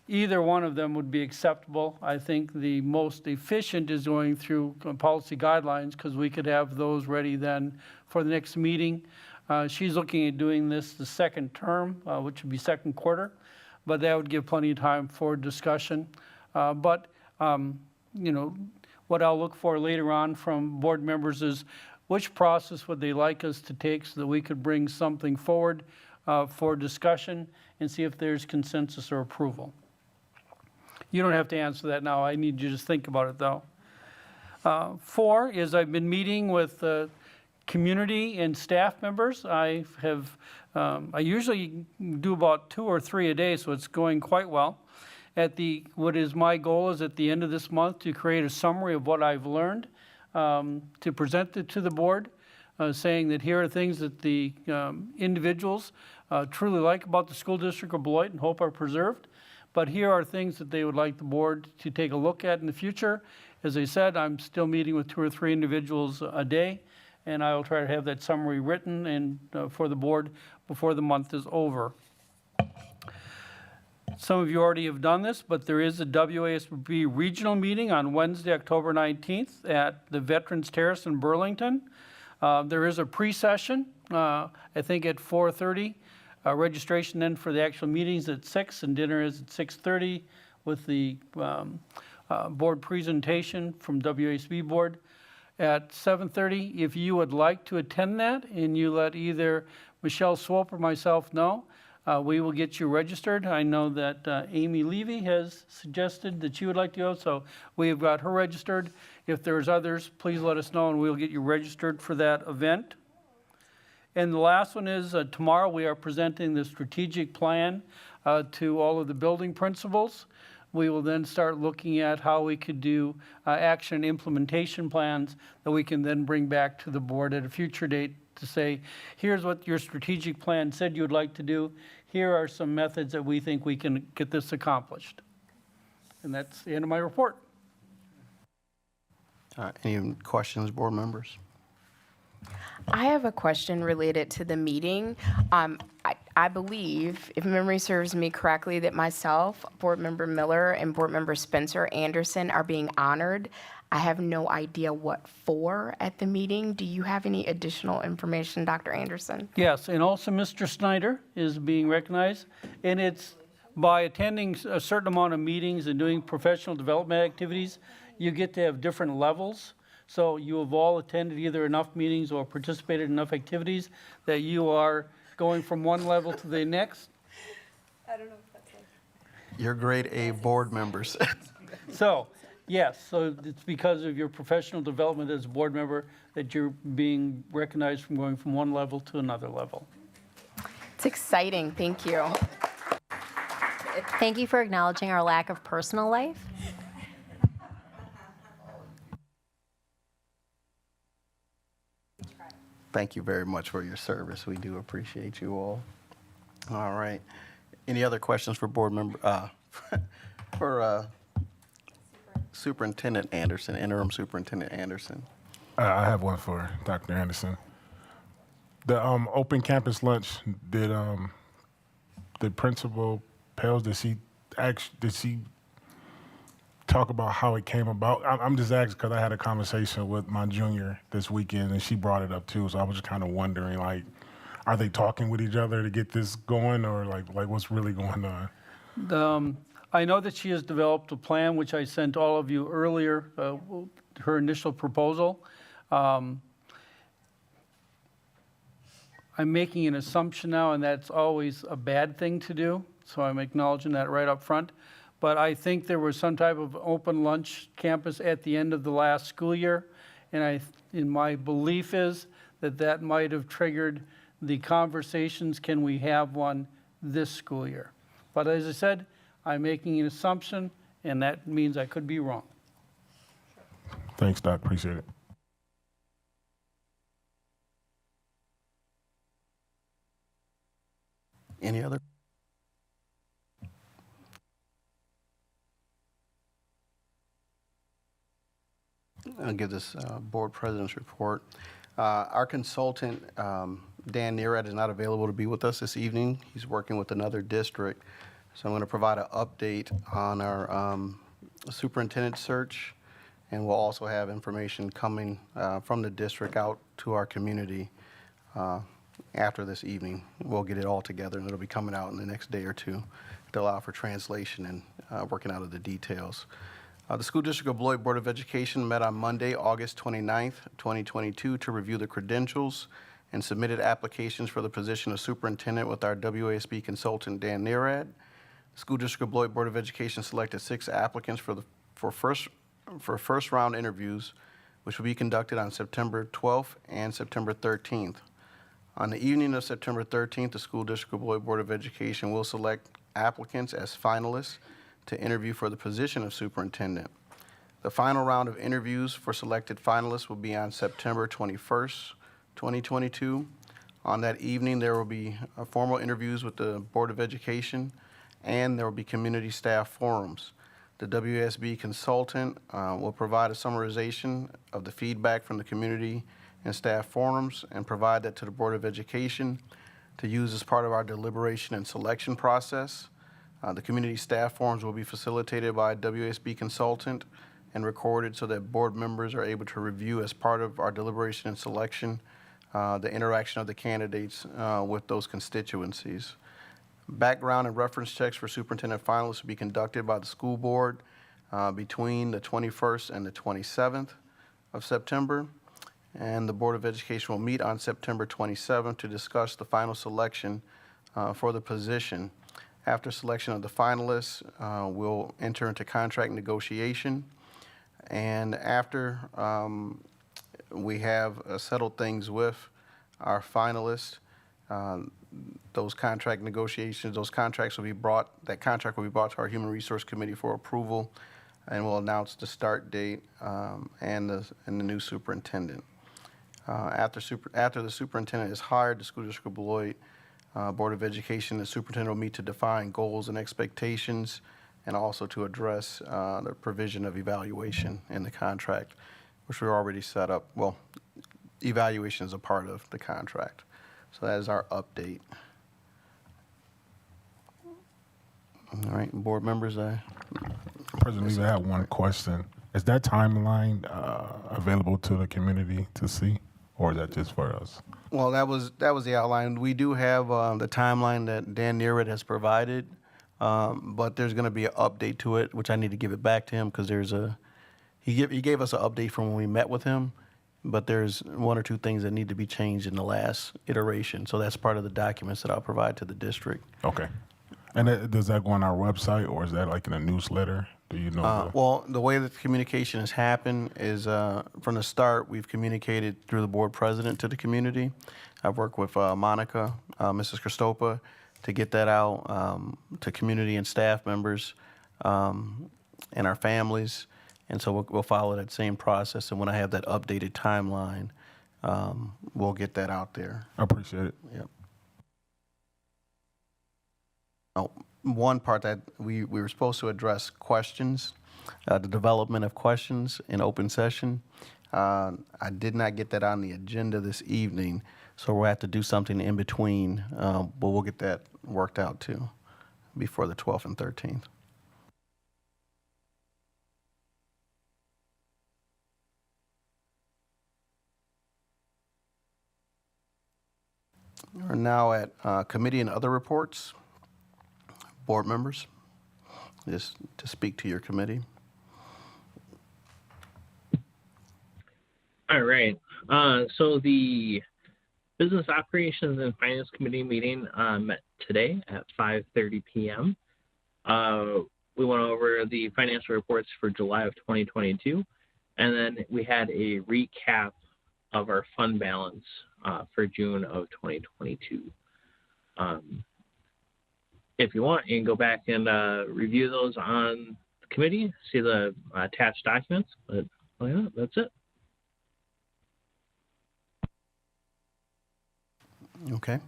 Either one of them would be acceptable. I think the most efficient is going through policy guidelines, because we could have those ready then for the next meeting. She's looking at doing this the second term, which would be second quarter, but that would give plenty of time for discussion. What I'll look for later on from board members is which process would they like us to take so that we could bring something forward for discussion and see if there's consensus or approval. You don't have to answer that now. I need you to just think about it, though. 4 is I've been meeting with community and staff members. I usually do about 2 or 3 a day, so it's going quite well. What is my goal is at the end of this month to create a summary of what I've learned, to present it to the board, saying that here are things that the individuals truly like about the school district of Beloit and hope are preserved. But here are things that they would like the board to take a look at in the future. As I said, I'm still meeting with 2 or 3 individuals a day, and I will try to have that summary written and for the board before the month is over. Some of you already have done this, but there is a WASB regional meeting on Wednesday, October 19th at the Veterans Terrace in Burlington. There is a pre-session, I think at 4:30. Registration then for the actual meetings at 6, and dinner is at 6:30 with the board presentation from WASB board at 7:30. If you would like to attend that and you let either Michelle Swope or myself know, we will get you registered. I know that Amy Levy has suggested that she would like to go, so we have got her registered. If there's others, please let us know and we'll get you registered for that event. And the last one is tomorrow we are presenting the strategic plan to all of the building principals. We will then start looking at how we could do action and implementation plans that we can then bring back to the board at a future date to say, here's what your strategic plan said you would like to do. Here are some methods that we think we can get this accomplished. And that's the end of my report. Any questions, board members? I have a question related to the meeting. I believe, if memory serves me correctly, that myself, Board Member Miller, and Board Member Spencer Anderson are being honored. I have no idea what for at the meeting. Do you have any additional information, Dr. Anderson? Yes, and also Mr. Snyder is being recognized. And it's by attending a certain amount of meetings and doing professional development activities, you get to have different levels. So you have all attended either enough meetings or participated in enough activities that you are going from one level to the next. I don't know if that's like. Your grade A board members. So, yes, so it's because of your professional development as a board member that you're being recognized from going from one level to another level. It's exciting. Thank you. Thank you for acknowledging our lack of personal life. Thank you very much for your service. We do appreciate you all. All right. Any other questions for board member, for Superintendent Anderson, Interim Superintendent Anderson? I have one for Dr. Anderson. The open campus lunch, did Principal Pels, did she talk about how it came about? I'm just asking because I had a conversation with my junior this weekend and she brought it up too. So I was just kind of wondering, like, are they talking with each other to get this going, or like what's really going on? I know that she has developed a plan, which I sent all of you earlier, her initial proposal. I'm making an assumption now, and that's always a bad thing to do, so I'm acknowledging that right up front. But I think there was some type of open lunch campus at the end of the last school year, and my belief is that that might have triggered the conversations, can we have one this school year? But as I said, I'm making an assumption, and that means I could be wrong. Thanks, Doc. Appreciate it. Any other? I'll give this board president's report. Our consultant, Dan Nearad, is not available to be with us this evening. He's working with another district. So I'm going to provide an update on our superintendent search, and we'll also have information coming from the district out to our community after this evening. We'll get it all together, and it'll be coming out in the next day or two to allow for translation and working out of the details. The School District of Beloit Board of Education met on Monday, August 29th, 2022, to review the credentials and submitted applications for the position of superintendent with our WASB consultant, Dan Nearad. The School District of Beloit Board of Education selected 6 applicants for first round interviews, which will be conducted on September 12th and September 13th. On the evening of September 13th, the School District of Beloit Board of Education will select applicants as finalists to interview for the position of superintendent. The final round of interviews for selected finalists will be on September 21st, 2022. On that evening, there will be formal interviews with the Board of Education, and there will be community staff forums. The WSB consultant will provide a summarization of the feedback from the community and staff forums and provide that to the Board of Education to use as part of our deliberation and selection process. The community staff forums will be facilitated by a WSB consultant and recorded so that board members are able to review as part of our deliberation and selection the interaction of the candidates with those constituencies. Background and reference checks for superintendent finalists will be conducted by the school board between the 21st and the 27th of September. And the Board of Education will meet on September 27th to discuss the final selection for the position. After selection of the finalists, we'll enter into contract negotiation. And after we have settled things with our finalists, those contract negotiations, those contracts will be brought, that contract will be brought to our Human Resource Committee for approval, and we'll announce the start date and the new superintendent. After the superintendent is hired, the School District of Beloit Board of Education, the superintendent will meet to define goals and expectations and also to address the provision of evaluation in the contract, which we already set up. Well, evaluation is a part of the contract. So that is our update. All right, board members, President Lee, I have one question. Is that timeline available to the community to see, or is that just for us? well, that was the outline. We do have the timeline that Dan Nearwood has provided, but there's going to be an update to it, which I need to give it back to him because he gave us an update from when we met with him, but there's one or two things that need to be changed in the last iteration. So that's part of the documents that I'll provide to the district. Okay. And does that go on our website, or is that like in a newsletter? Do you know? Well, the way that the communication has happened is from the start, we've communicated through the board president to the community. I've worked with Monica, Mrs. Christopa, to get that out to community and staff members and our families. And so we'll follow that same process. And when I have that updated timeline, we'll get that out there. I appreciate it. Yep. One part that we were supposed to address questions, the development of questions in open session. I did not get that on the agenda this evening, so we'll have to do something in between, but we'll get that worked out too before the 12th and 13th. We're now at committee and other reports. Board members, just to speak to your committee. All right. So the Business Operations and Finance Committee meeting met today at 5:30 p.m. We went over the financial reports for July of 2022, and then we had a recap of our fund balance for June of 2022. If you want, you can go back and review those on the committee, see the attached documents, but yeah, that's it. Okay.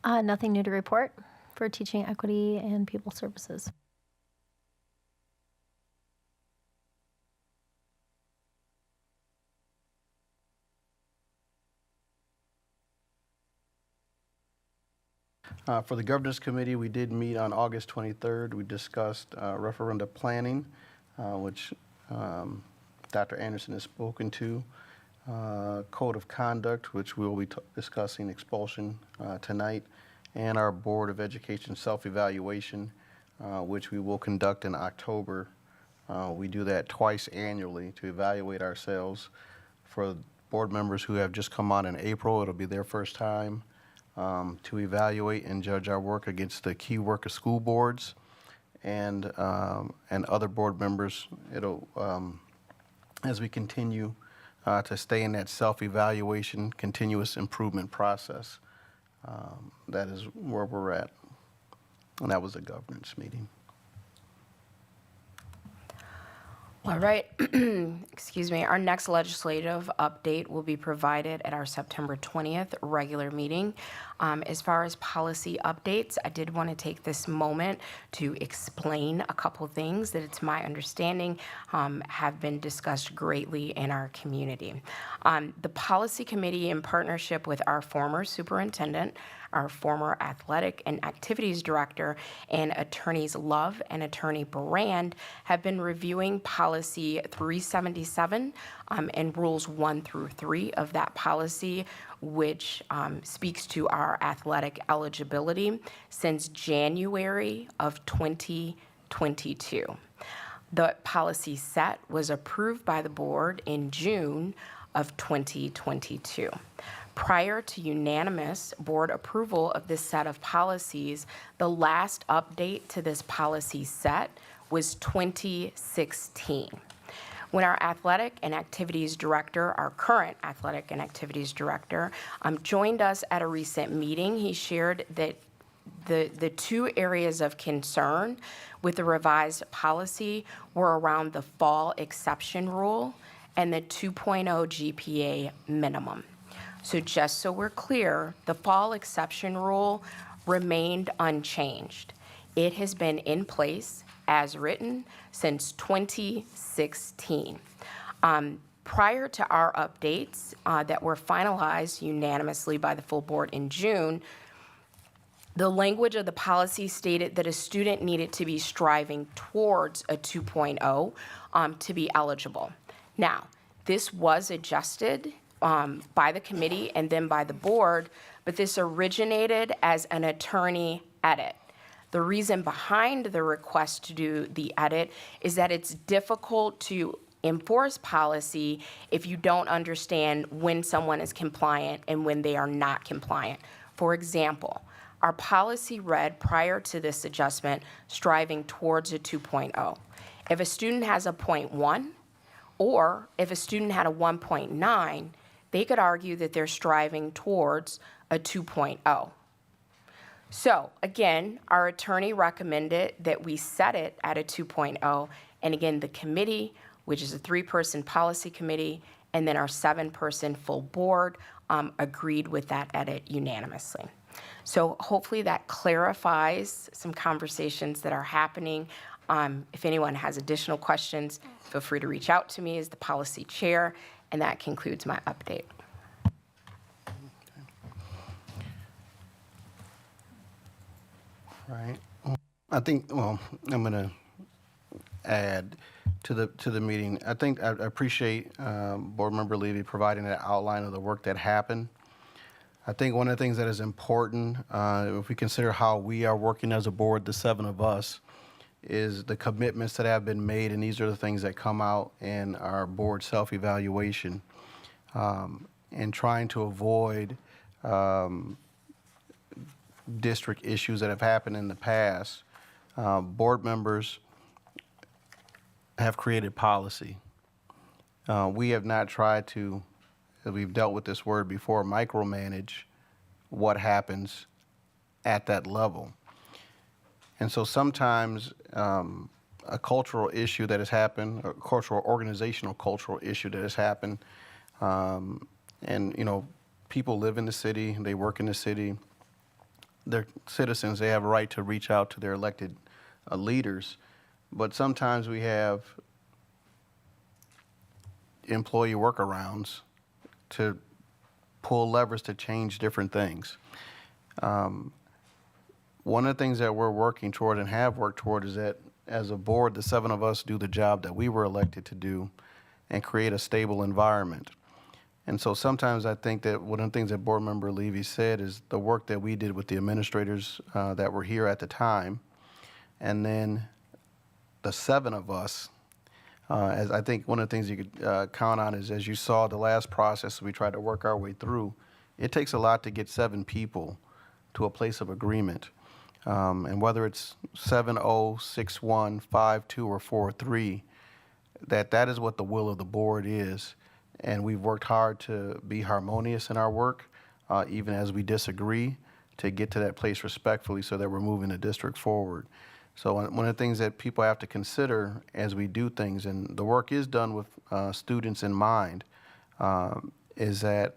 Nothing new to report for teaching equity and people services. For the Governance Committee, we did meet on August 23rd. We discussed referenda planning, which Dr. Anderson has spoken to, Code of Conduct, which we will be discussing expulsion tonight, and our Board of Education self-evaluation, which we will conduct in October. We do that twice annually to evaluate ourselves. For board members who have just come on in April, it'll be their first time to evaluate and judge our work against the key work of school boards and other board members. It'll, as we continue to stay in that self-evaluation, continuous improvement process, that is where we're at. And that was a governance meeting. All right, excuse me. Our next legislative update will be provided at our September 20th regular meeting. As far as policy updates, I did want to take this moment to explain a couple things that it's my understanding have been discussed greatly in our community. The policy committee, in partnership with our former superintendent, our former athletic and activities director, and attorneys Love and attorney Brand, have been reviewing policy 377 and rules 1 through 3 of that policy, which speaks to our athletic eligibility since January of 2022. The policy set was approved by the board in June of 2022. Prior to unanimous board approval of this set of policies, the last update to this policy set was 2016. When our athletic and activities director, our current athletic and activities director, joined us at a recent meeting, he shared that the two areas of concern with the revised policy were around the fall exception rule and the 2.0 GPA minimum. So just so we're clear, the fall exception rule remained unchanged. It has been in place as written since 2016. Prior to our updates that were finalized unanimously by the full board in June, the language of the policy stated that a student needed to be striving towards a 2.0 to be eligible. Now, this was adjusted by the committee and then by the board, but this originated as an attorney edit. The reason behind the request to do the edit is that it's difficult to enforce policy if you don't understand when someone is compliant and when they are not compliant. For example, our policy read prior to this adjustment, striving towards a 2.0. If a student has a 0.1, or if a student had a 1.9, they could argue that they're striving towards a 2.0. So again, our attorney recommended that we set it at a 2.0, and again, the committee, which is a 3-person policy committee, and then our 7-person full board, agreed with that edit unanimously. So hopefully that clarifies some conversations that are happening. If anyone has additional questions, feel free to reach out to me as the policy chair, and that concludes my update. Right. I think, well, I'm going to add to the meeting. I think I appreciate Board Member Levy providing that outline of the work that happened. I think one of the things that is important, if we consider how we are working as a board, the 7 of us, is the commitments that have been made, and these are the things that come out in our board self-evaluation, and trying to avoid district issues that have happened in the past. Board members have created policy. We have not tried to, as we've dealt with this word before, micromanage what happens at that level. And so sometimes a cultural issue that has happened, a cultural, organizational cultural issue that has happened, and you know, people live in the city, they work in the city, they're citizens, they have a right to reach out to their elected leaders, but sometimes we have employee workarounds to pull levers to change different things. One of the things that we're working toward and have worked toward is that as a board, the 7 of us do the job that we were elected to do and create a stable environment. And so sometimes I think that one of the things that Board Member Levy said is the work that we did with the administrators that were here at the time, and then the 7 of us, as I think one of the things you could count on is, as you saw the last process we tried to work our way through, it takes a lot to get 7 people to a place of agreement. And whether it's 7-0, 6-1, 5-2, or 4-3, that is what the will of the board is. And we've worked hard to be harmonious in our work, even as we disagree, to get to that place respectfully so that we're moving the district forward. So one of the things that people have to consider as we do things, and the work is done with students in mind, is that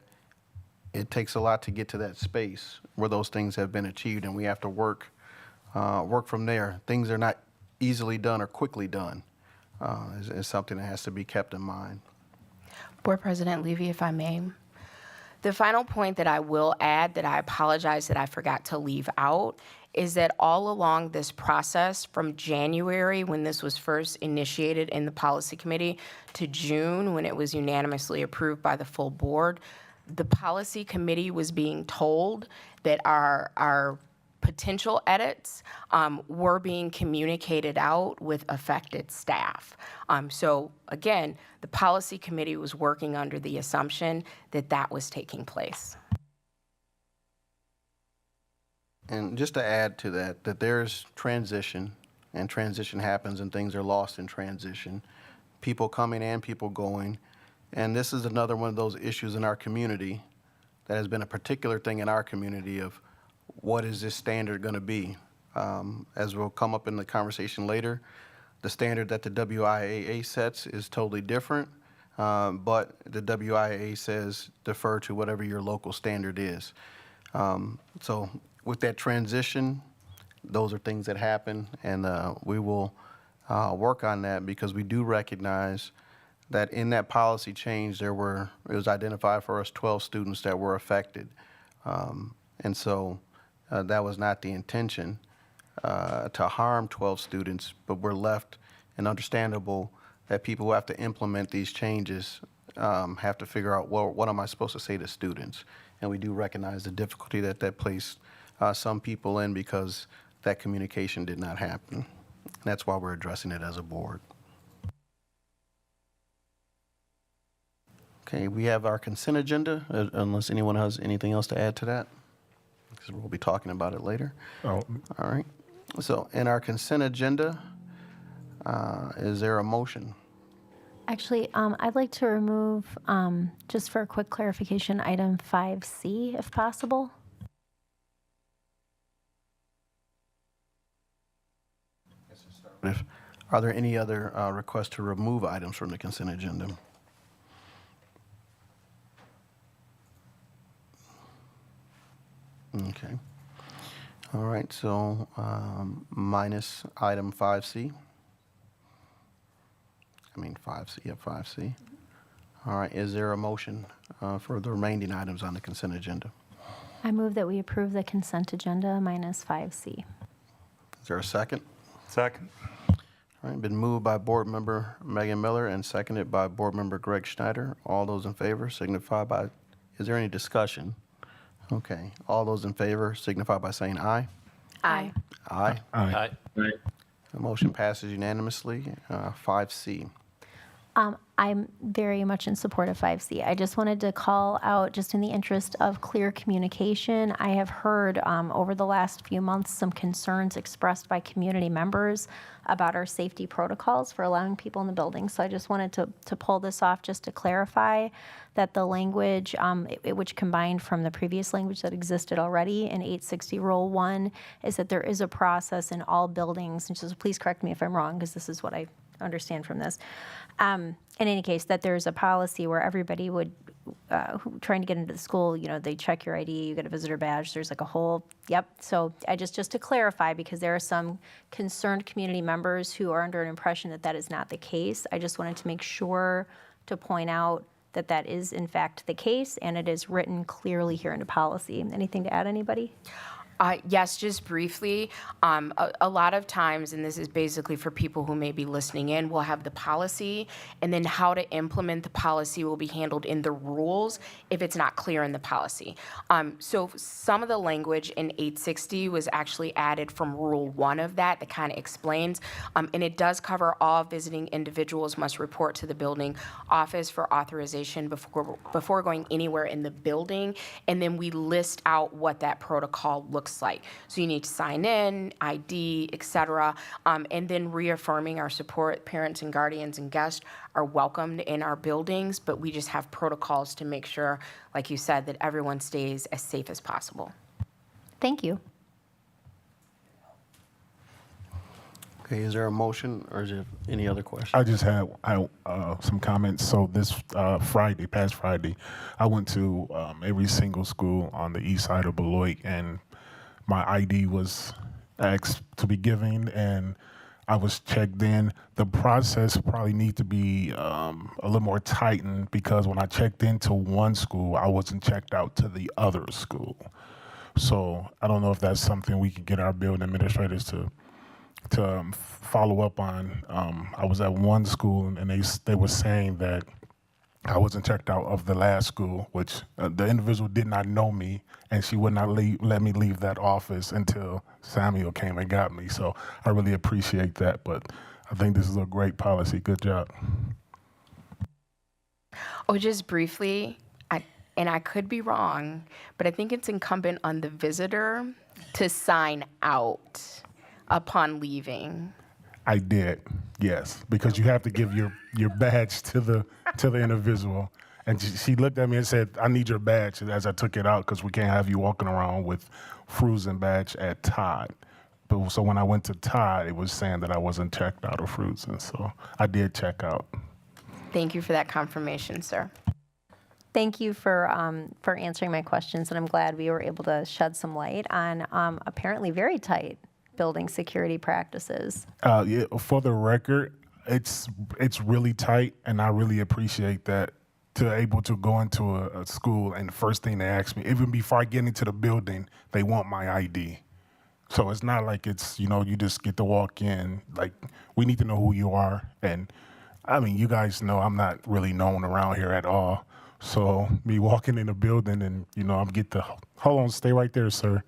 it takes a lot to get to that space where those things have been achieved, and we have to work from there. Things are not easily done or quickly done. Is something that has to be kept in mind. Board President Levy, if I may. The final point that I will add that I apologize that I forgot to leave out is that all along this process from January, when this was first initiated in the policy committee, to June, when it was unanimously approved by the full board, the policy committee was being told that our potential edits were being communicated out with affected staff. So again, the policy committee was working under the assumption that that was taking place. And just to add to that, that there's transition, and transition happens and things are lost in transition. People coming and people going. And this is another one of those issues in our community that has been a particular thing in our community of what is this standard going to be? As will come up in the conversation later, the standard that the WIAA sets is totally different, but the WIAA says defer to whatever your local standard is. So with that transition, those are things that happen, and we will work on that because we do recognize that in that policy change, it was identified for us 12 students that were affected. And so that was not the intention to harm 12 students, but we're left and understandable that people who have to implement these changes have to figure out, well, what am I supposed to say to students? And we do recognize the difficulty that placed some people in because that communication did not happen. That's why we're addressing it as a board. Okay, we have our consent agenda, unless anyone has anything else to add to that, because we'll be talking about it later. Oh, All right. So in our consent agenda, is there a motion? Actually, I'd like to remove, just for a quick clarification, item 5C, if possible. Are there any other requests to remove items from the consent agenda? Okay. All right, so minus item 5C. I mean 5C, yeah, 5C. All right, is there a motion for the remaining items on the consent agenda? I move that we approve the consent agenda minus 5C. Is there a second? Second. All right, been moved by Board Member Megan Miller and seconded by Board Member Greg Schneider. All those in favor signify by, is there any discussion? Okay, all those in favor signify by saying aye. Aye. Aye. Aye. The motion passes unanimously. 5C. I'm very much in support of 5C. I just wanted to call out, just in the interest of clear communication, I have heard over the last few months some concerns expressed by community members about our safety protocols for allowing people in the building. So I just wanted to pull this off just to clarify that the language, which combined from the previous language that existed already in 860 Rule 1, is that there is a process in all buildings, and so please correct me if I'm wrong, because this is what I understand from this. In any case, that there's a policy where everybody would, trying to get into the school, they check your ID, you get a visitor badge, there's like a whole, yep. So I just to clarify, because there are some concerned community members who are under an impression that that is not the case. I just wanted to make sure to point out that that is in fact the case, and it is written clearly here into policy. Anything to add, anybody? Yes, just briefly. A lot of times, and this is basically for people who may be listening in, we'll have the policy, and then how to implement the policy will be handled in the rules if it's not clear in the policy. So some of the language in 860 was actually added from Rule 1 of that kind of explains, and it does cover all visiting individuals must report to the building office for authorization before going anywhere in the building, and then we list out what that protocol looks like. So you need to sign in, ID, et cetera, and then reaffirming our support. Parents and guardians and guests are welcomed in our buildings, but we just have protocols to make sure, like you said, that everyone stays as safe as possible. Thank you. Okay, is there a motion or is there any other question? I just had some comments. So this past Friday, I went to every single school on the east side of Beloit, and my ID was asked to be given, and I was checked in. The process probably needs to be a little more tightened, because when I checked into one school, I wasn't checked out to the other school. So I don't know if that's something we could get our building administrators to follow up on. I was at one school, and they were saying that I wasn't checked out of the last school, which the individual did not know me, and she would not let me leave that office until Samuel came and got me. So I really appreciate that, but I think this is a great policy. Good job. Oh, just briefly, and I could be wrong, but I think it's incumbent on the visitor to sign out upon leaving. I did, yes, because you have to give your badge to the individual. And she looked at me and said, "I need your badge," as I took it out, because we can't have you walking around with Fruzen badge at Todd. But so when I went to Todd, it was saying that I wasn't checked out of Fruzen, so I did check out. Thank you for that confirmation, sir. Thank you for answering my questions, and I'm glad we were able to shed some light on apparently very tight building security practices. Yeah, for the record, it's really tight, and I really appreciate that. To able to go into a school, and the first thing they ask me, even before I get into the building, they want my ID. So it's not like it's, you just get to walk in. Like, we need to know who you are. And I mean, you guys know I'm not really known around here at all. So me walking in the building and, I'm hold on, stay right there, sir.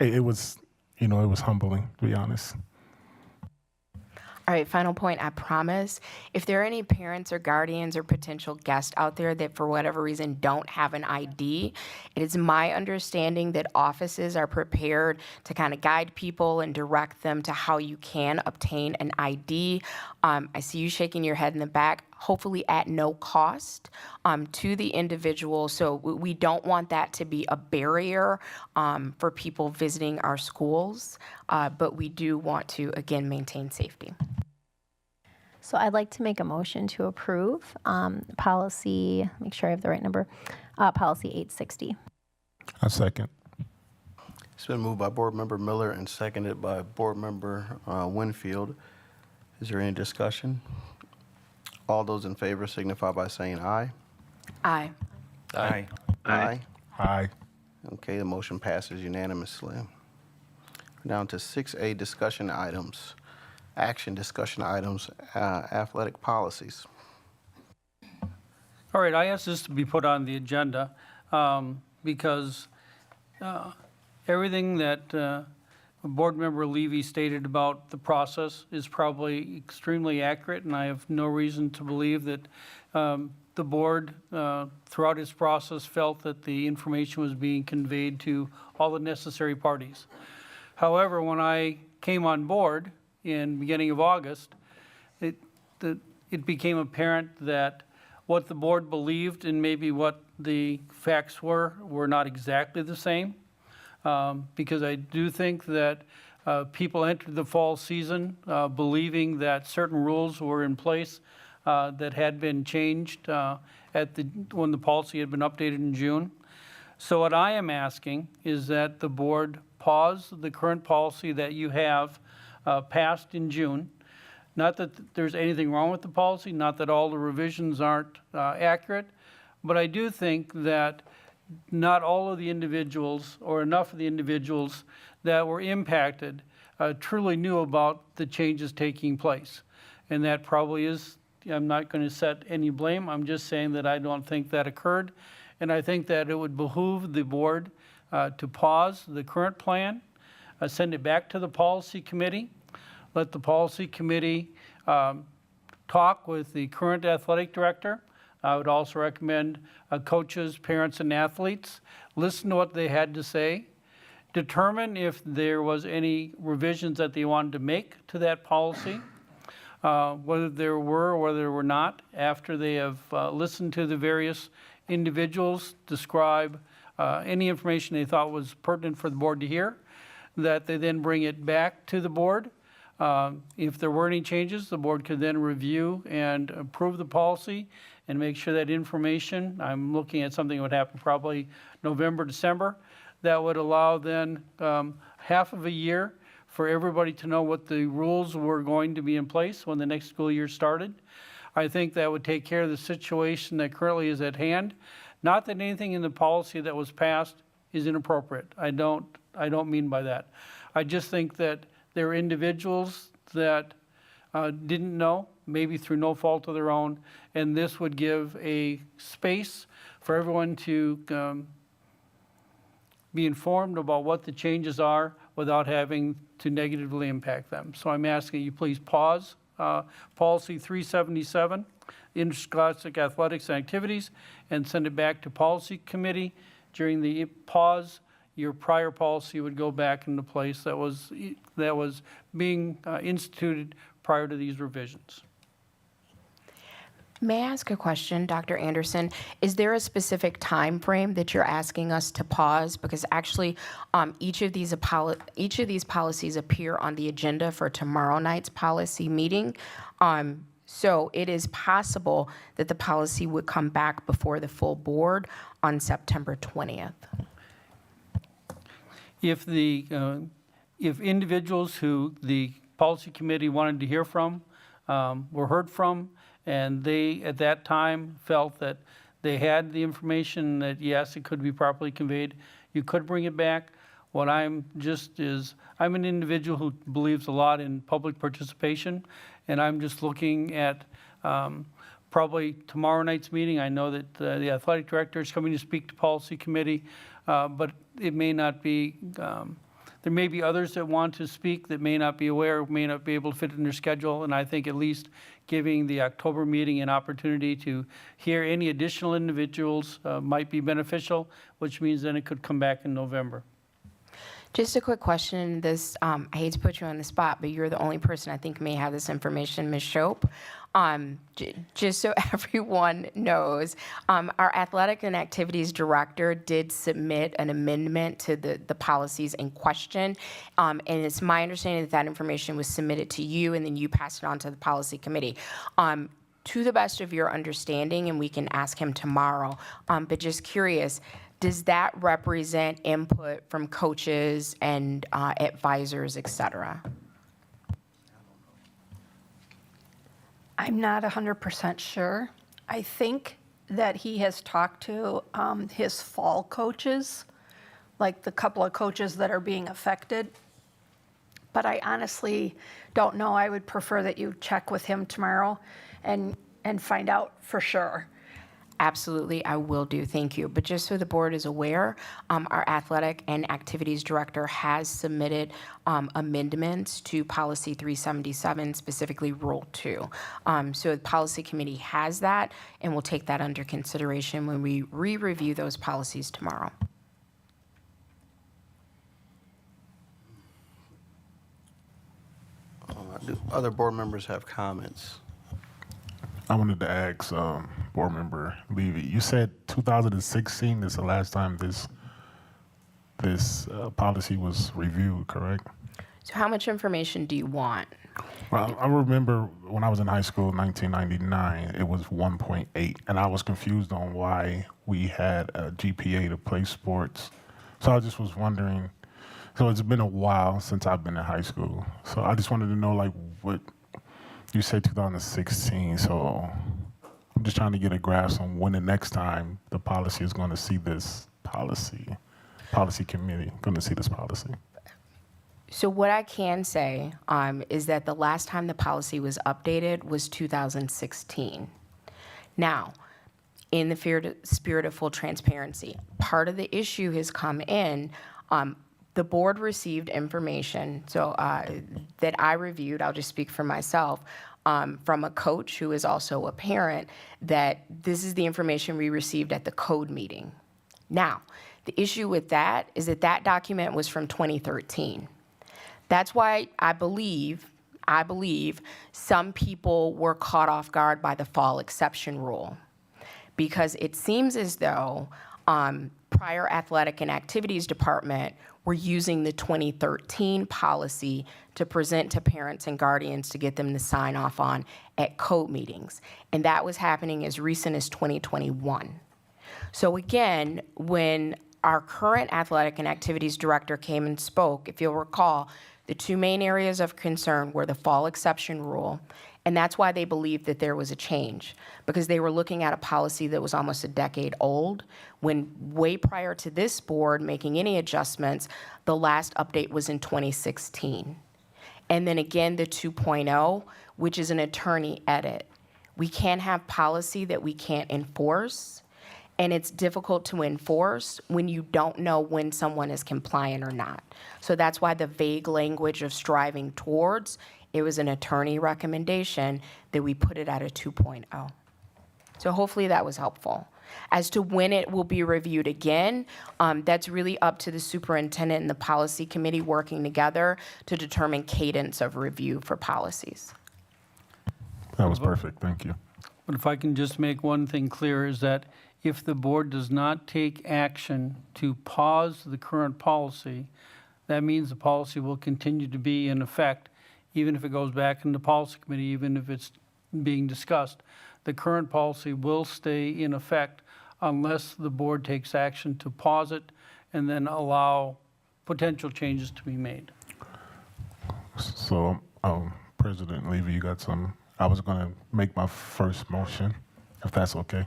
It was, it was humbling, to be honest. All right, final point, I promise. If there are any parents or guardians or potential guests out there that for whatever reason don't have an ID, it is my understanding that offices are prepared to kind of guide people and direct them to how you can obtain an ID. I see you shaking your head in the back, hopefully at no cost to the individual. So we don't want that to be a barrier for people visiting our schools, but we do want to, again, maintain safety. So I'd like to make a motion to approve policy, make sure I have the right number, policy 860. A second. It's been moved by Board Member Miller and seconded by Board Member Winfield. Is there any discussion? All those in favor signify by saying aye. Aye. Aye. Aye. Aye. Okay, the motion passes unanimously. Down to 6A, discussion items. Action discussion items, athletic policies. All right, I asked this to be put on the agenda because everything that Board Member Levy stated about the process is probably extremely accurate, and I have no reason to believe that the board, throughout its process, felt that the information was being conveyed to all the necessary parties. However, when I came on board in beginning of August, it became apparent that what the board believed and maybe what the facts were not exactly the same. Because I do think that people entered the fall season believing that certain rules were in place that had been changed when the policy had been updated in June. So what I am asking is that the board pause the current policy that you have passed in June. Not that there's anything wrong with the policy, not that all the revisions aren't accurate, but I do think that not all of the individuals or enough of the individuals that were impacted truly knew about the changes taking place. And that probably is, I'm not going to set any blame, I'm just saying that I don't think that occurred. And I think that it would behoove the board to pause the current plan, send it back to the policy committee, let the policy committee talk with the current athletic director. I would also recommend coaches, parents, and athletes, listen to what they had to say, determine if there was any revisions that they wanted to make to that policy, whether there were or whether there were not, after they have listened to the various individuals describe any information they thought was pertinent for the board to hear, that they then bring it back to the board If there were any changes, the board could then review and approve the policy and make sure that information, I'm looking at something that would happen probably November, December, that would allow then half of a year for everybody to know what the rules were going to be in place when the next school year started. I think that would take care of the situation that currently is at hand. Not that anything in the policy that was passed is inappropriate. I don't mean by that. I just think that there are individuals that didn't know, maybe through no fault of their own, and this would give a space for everyone to be informed about what the changes are without having to negatively impact them. So I'm asking you please pause Policy 377, interscholastic athletics and activities, and send it back to Policy Committee. During the pause, your prior policy would go back into place that was being instituted prior to these revisions. May I ask a question, Dr. Anderson? Is there a specific time frame that you're asking us to pause? Because actually, each of these policies appear on the agenda for tomorrow night's policy meeting. So it is possible that the policy would come back before the full board on September 20th. If individuals who the policy committee wanted to hear from were heard from, and they at that time felt that they had the information that yes, it could be properly conveyed, you could bring it back. What I'm an individual who believes a lot in public participation, and I'm just looking at probably tomorrow night's meeting. I know that the athletic director is coming to speak to policy committee, but it may not be, there may be others that want to speak that may not be aware, may not be able to fit in their schedule, and I think at least giving the October meeting an opportunity to hear any additional individuals might be beneficial, which means then it could come back in November. Just a quick question. This, I hate to put you on the spot, but you're the only person I think may have this information, Ms. Shope. Just so everyone knows, our athletic and activities director did submit an amendment to the policies in question. And it's my understanding that that information was submitted to you and then you passed it on to the policy committee. To the best of your understanding, and we can ask him tomorrow, but just curious, does that represent input from coaches and advisors, et cetera? I'm not 100% sure. I think that he has talked to his fall coaches, like the couple of coaches that are being affected. But I honestly don't know. I would prefer that you check with him tomorrow and find out for sure. Absolutely, I will do, thank you. But just so the board is aware, our athletic and activities director has submitted amendments to policy 377, specifically rule 2. So the policy committee has that, and we'll take that under consideration when we re-review those policies tomorrow. Do other board members have comments? I wanted to ask Board Member Levy. You said 2016 is the last time this policy was reviewed, correct? So how much information do you want? Well, I remember when I was in high school, 1999, it was 1.8, and I was confused on why we had a GPA to play sports. So I just was wondering. So it's been a while since I've been in high school. So I just wanted to know, like, what. You said 2016, so I'm just trying to get a grasp on when the next time the policy is going to see this policy committee going to see this policy. So what I can say is that the last time the policy was updated was 2016. Now, in the spirit of full transparency, part of the issue has come in. The board received information that I reviewed, I'll just speak for myself, from a coach who is also a parent, that this is the information we received at the code meeting. Now, the issue with that is that that document was from 2013. That's why I believe some people were caught off guard by the fall exception rule, because it seems as though prior athletic and activities department we're using the 2013 policy to present to parents and guardians to get them to sign off on at code meetings. And that was happening as recent as 2021. So again, when our current athletic and activities director came and spoke, if you'll recall, the two main areas of concern were the fall exception rule, and that's why they believed that there was a change, because they were looking at a policy that was almost a decade old, when way prior to this board making any adjustments, the last update was in 2016. And then again, the 2.0, which is an attorney edit. We can't have policy that we can't enforce, and it's difficult to enforce when you don't know when someone is compliant or not. So that's why the vague language of striving towards, it was an attorney recommendation that we put it at a 2.0. So hopefully that was helpful. As to when it will be reviewed again, that's really up to the superintendent and the policy committee working together to determine cadence of review for policies. That was perfect. Thank you. But if I can just make one thing clear, is that if the board does not take action to pause the current policy, that means the policy will continue to be in effect, even if it goes back into policy committee, even if it's being discussed. The current policy will stay in effect unless the board takes action to pause it and then allow potential changes to be made. So, President Levy, you got some? I was going to make my first motion, if that's okay.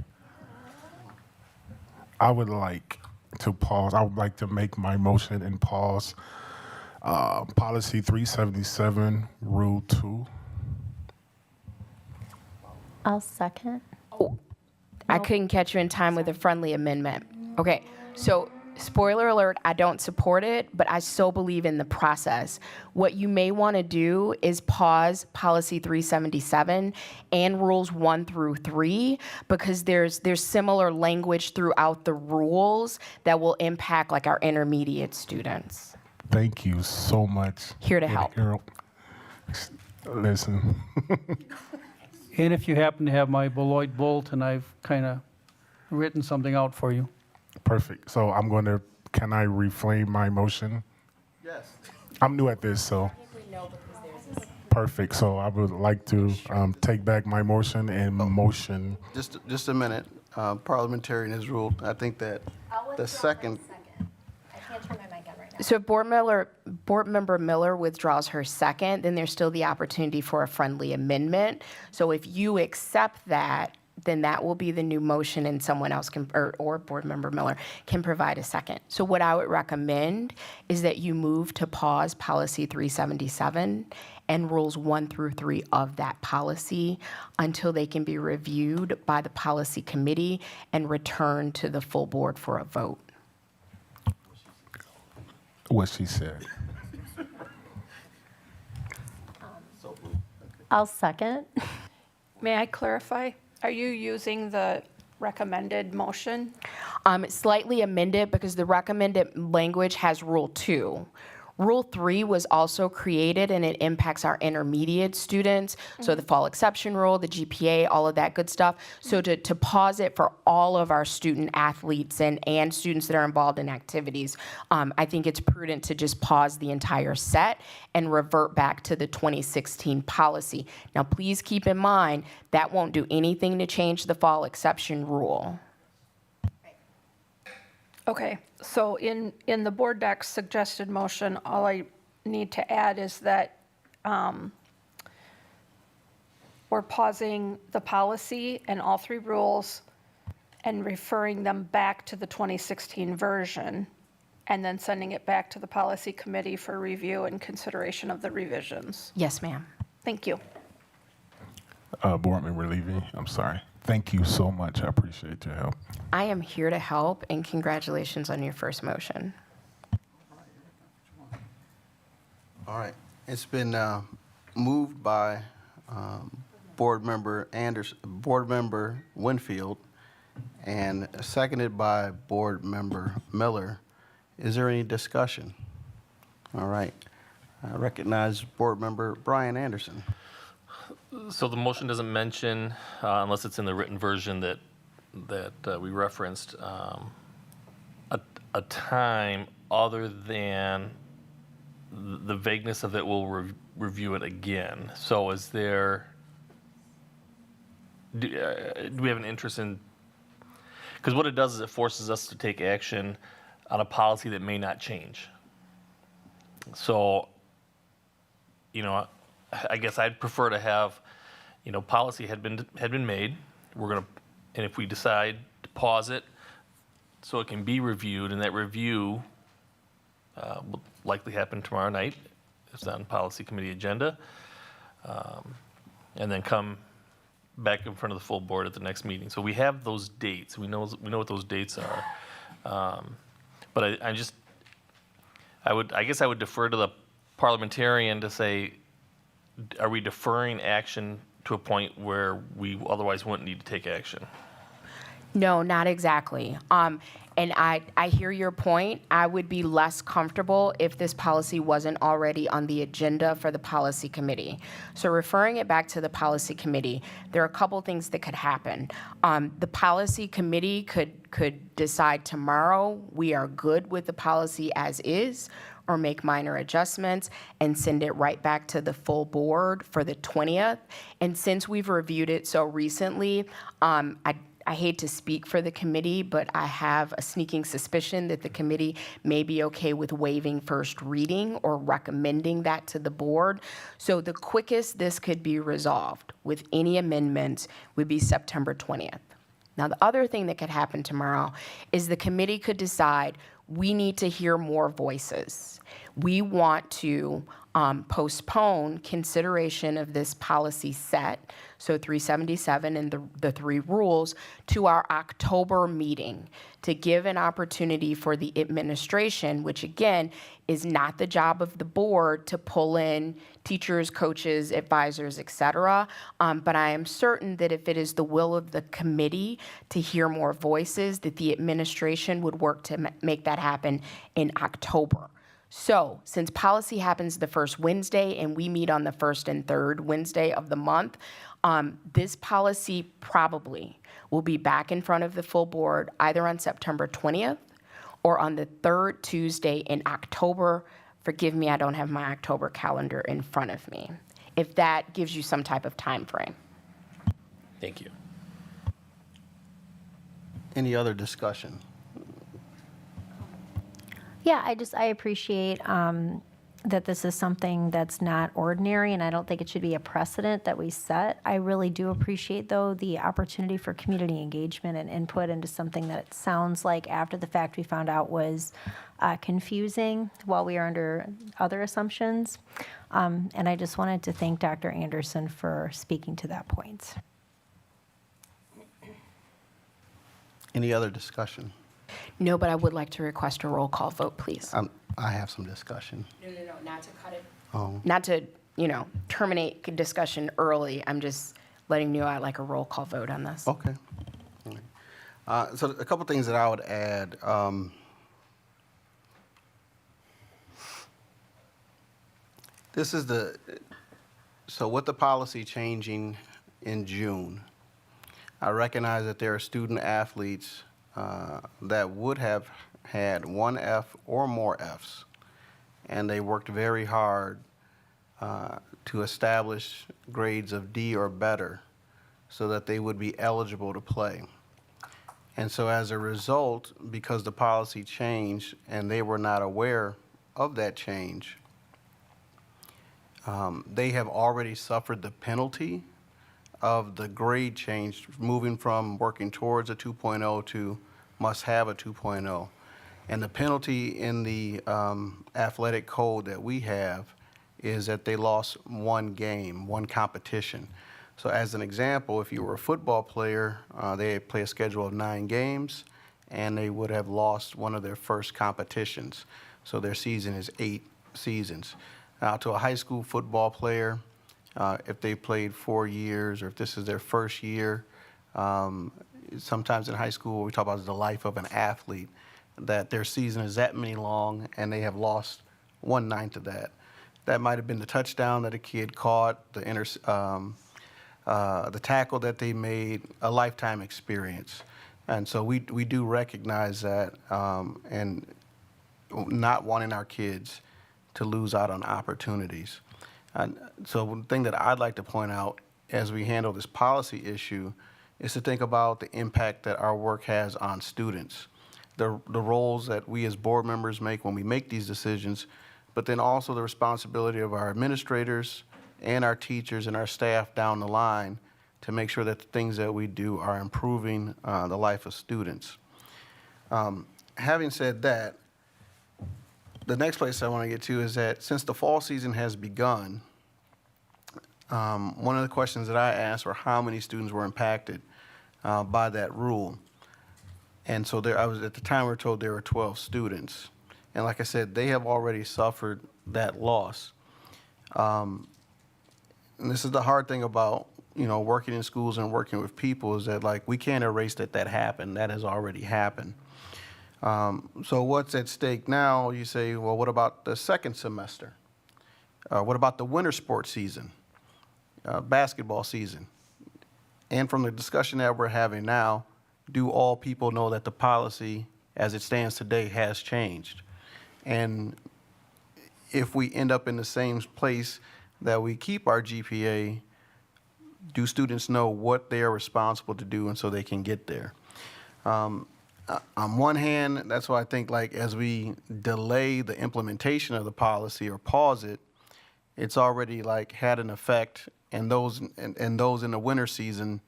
I would like to pause. I would like to make my motion and pause policy 377, rule 2. I'll second. I couldn't catch you in time with a friendly amendment. Okay, so spoiler alert, I don't support it, but I so believe in the process. What you may want to do is pause policy 377 and rules 1 through 3, because there's similar language throughout the rules that will impact like our intermediate students. Thank you so much. Here to help. Listen. And if you happen to have my Beloit Bulletin, I've kind of written something out for you. Perfect. So can I reframe my motion? Yes. I'm new at this, so. Perfect. So I would like to take back my motion and motion. Just a minute. Parliamentarian has ruled. I think that the second. I can't turn my mic on right now. So if Board Member Miller withdraws her second, then there's still the opportunity for a friendly amendment. So if you accept that, then that will be the new motion, and someone else can, or Board Member Miller can provide a second. So what I would recommend is that you move to pause policy 377 and rules 1 through 3 of that policy until they can be reviewed by the policy committee and returned to the full board for a vote. What she said. I'll second. May I clarify? Are you using the recommended motion? Slightly amended because the recommended language has Rule 2. Rule 3 was also created, and it impacts our intermediate students. So the fall exception rule, the GPA, all of that good stuff. So to pause it for all of our student athletes and students that are involved in activities, I think it's prudent to just pause the entire set and revert back to the 2016 policy. Now, please keep in mind, that won't do anything to change the fall exception rule. Okay, so in the board doc's suggested motion, all I need to add is that we're pausing the policy and all 3 rules and referring them back to the 2016 version, and then sending it back to the policy committee for review and consideration of the revisions. Yes, ma'am. Thank you. Board Member Levy, I'm sorry. Thank you so much. I appreciate your help. I am here to help, and congratulations on your first motion. All right. It's been moved by Board Member Winfield, and seconded by Board Member Miller. Is there any discussion? All right. I recognize Board Member Brian Anderson. So the motion doesn't mention, unless it's in the written version that we referenced, a time other than the vagueness of it, we'll review it again. So is there, do we have an interest in, because what it does is it forces us to take action on a policy that may not change. So, I guess I'd prefer to have, policy had been made. And if we decide to pause it, so it can be reviewed, and that review will likely happen tomorrow night. It's on policy committee agenda, and then come back in front of the full board at the next meeting. So we have those dates. We know what those dates are. But I guess I would defer to the parliamentarian to say, are we deferring action to a point where we otherwise wouldn't need to take action? No, not exactly. And I hear your point. I would be less comfortable if this policy wasn't already on the agenda for the policy committee. So referring it back to the policy committee, there are a couple things that could happen. The policy committee could decide tomorrow we are good with the policy as is, or make minor adjustments and send it right back to the full board for the 20th. And since we've reviewed it so recently, I hate to speak for the committee, but I have a sneaking suspicion that the committee may be okay with waiving first reading or recommending that to the board. So the quickest this could be resolved with any amendments would be September 20th. Now, the other thing that could happen tomorrow is the committee could decide we need to hear more voices. We want to postpone consideration of this policy set, so 377 and the three rules, to our October meeting to give an opportunity for the administration, which again is not the job of the board to pull in teachers, coaches, advisors, et cetera. But I am certain that if it is the will of the committee to hear more voices, that the administration would work to make that happen in October. So since policy happens the first Wednesday and we meet on the first and third Wednesday of the month, this policy probably will be back in front of the full board either on September 20th or on the third Tuesday in October. Forgive me, I don't have my October calendar in front of me. If that gives you some type of time frame. Thank you. Any other discussion? Yeah, I appreciate that this is something that's not ordinary, and I don't think it should be a precedent that we set. I really do appreciate, though, the opportunity for community engagement and input into something that it sounds like after the fact we found out was confusing while we are under other assumptions. And I just wanted to thank Dr. Anderson for speaking to that point. Any other discussion? No, but I would like to request a roll call vote, please. I have some discussion. No, not to cut it. Oh. Not to, terminate discussion early. I'm just letting you know I'd like a roll call vote on this. Okay. All right. So a couple things that I would add. So with the policy changing in June, I recognize that there are student athletes that would have had one F or more Fs, and they worked very hard to establish grades of D or better so that they would be eligible to play. And so as a result, because the policy changed and they were not aware of that change, they have already suffered the penalty of the grade change, moving from working towards a 2.0 to must have a 2.0. And the penalty in the athletic code that we have is that they lost one game, one competition. So as an example, if you were a football player, they play a schedule of 9 games, and they would have lost one of their first competitions. So their season is 8 seasons. Now, to a high school football player, if they played 4 years, or if this is their first year, sometimes in high school, what we talk about is the life of an athlete, that their season is that many long, and they have lost 1/9 of that. That might have been the touchdown that a kid caught, the tackle that they made, a lifetime experience. And so we do recognize that, and not wanting our kids to lose out on opportunities. And so one thing that I'd like to point out as we handle this policy issue is to think about the impact that our work has on students, the roles that we as board members make when we make these decisions, but then also the responsibility of our administrators and our teachers and our staff down the line to make sure that the things that we do are improving the life of students. Having said that, the next place I want to get to is that since the fall season has begun, one of the questions that I asked were how many students were impacted by that rule. And so at the time we were told there were 12 students. And like I said, they have already suffered that loss. And this is the hard thing about, working in schools and working with people is that, like, we can't erase that happened. That has already happened. So what's at stake now? You say, well, what about the second semester? What about the winter sports season, basketball season? And from the discussion that we're having now, do all people know that the policy as it stands today has changed? And if we end up in the same place that we keep our GPA, do students know what they are responsible to do and so they can get there? On one hand, that's why I think, like, as we delay the implementation of the policy or pause it, it's already like had an effect, and those in the winter season,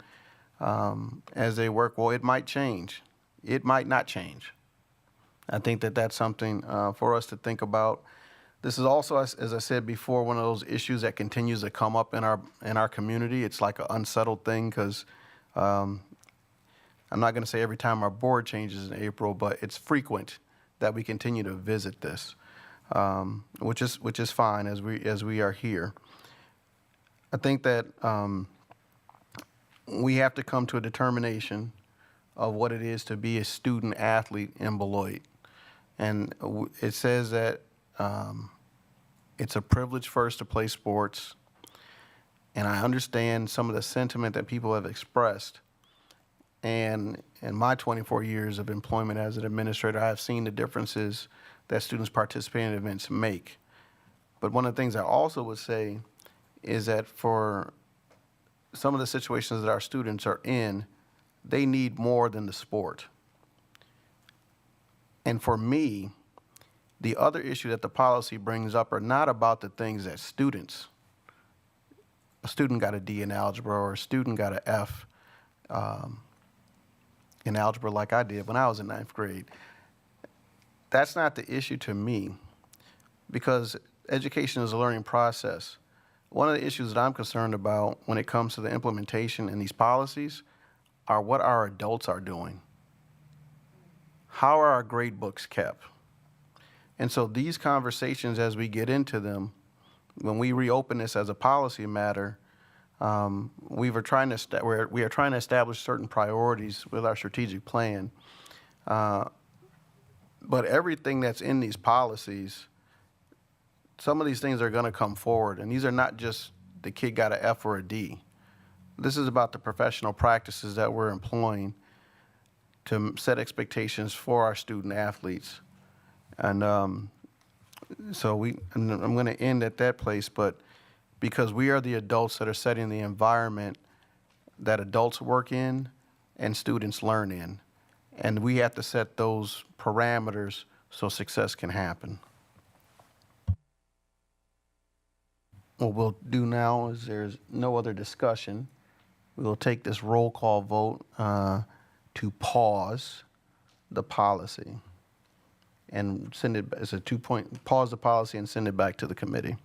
as they work, well, it might change. It might not change. I think that that's something for us to think about. This is also, as I said before, one of those issues that continues to come up in our community. It's like an unsettled thing because I'm not going to say every time our board changes in April, but it's frequent that we continue to visit this, which is fine as we are here. I think that we have to come to a determination of what it is to be a student athlete in Beloit, and it says that it's a privilege first to play sports, and I understand some of the sentiment that people have expressed. And in my 24 years of employment as an administrator, I have seen the differences that students participating in events make. But one of the things I also would say is that for some of the situations that our students are in, they need more than the sport. And for me, the other issue that the policy brings up are not about the things that a student got a D in algebra or a student got an F in algebra like I did when I was in 9th grade. That's not the issue to me, because education is a learning process. One of the issues that I'm concerned about when it comes to the implementation in these policies are what our adults are doing. How are our grade books kept? And so these conversations, as we get into them, when we reopen this as a policy matter, we are trying to establish certain priorities with our strategic plan. But everything that's in these policies, some of these things are going to come forward. And these are not just the kid got an F or a D. This is about the professional practices that we're employing to set expectations for our student athletes. And I'm going to end at that place, but because we are the adults that are setting the environment that adults work in and students learn in. And we have to set those parameters so success can happen. What we'll do now is there's no other discussion. We will take this roll call vote to pause the policy and send it as a 2-point, pause the policy and send it back to the committee.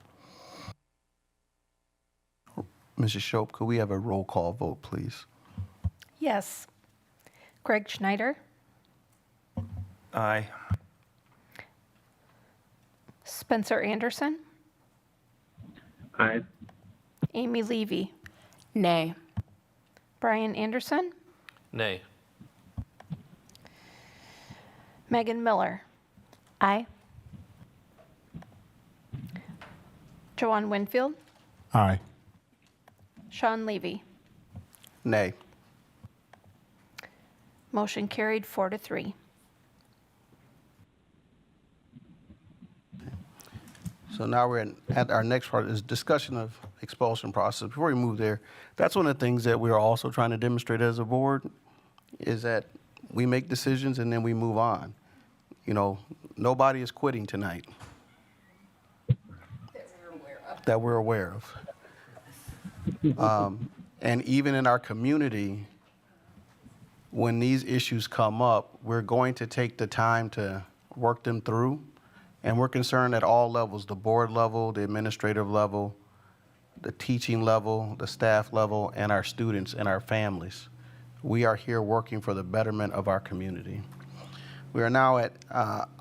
Mrs. Shope, could we have a roll call vote, please? Yes. Greg Schneider, Aye. Spencer Anderson, Aye. Amy Levy, Nay. Brian Anderson, Nay. Megan Miller, Aye. Joanne Winfield, Aye. Sean Levy. Nay. Motion carried 4-3. So now we're at our next part is discussion of expulsion process. Before we move there, that's one of the things that we're also trying to demonstrate as a board is that we make decisions and then we move on. You know, nobody is quitting tonight. That we're aware of. And even in our community, when these issues come up, we're going to take the time to work them through. And we're concerned at all levels, the board level, the administrative level, the teaching level, the staff level, and our students and our families. We are here working for the betterment of our community. We are now at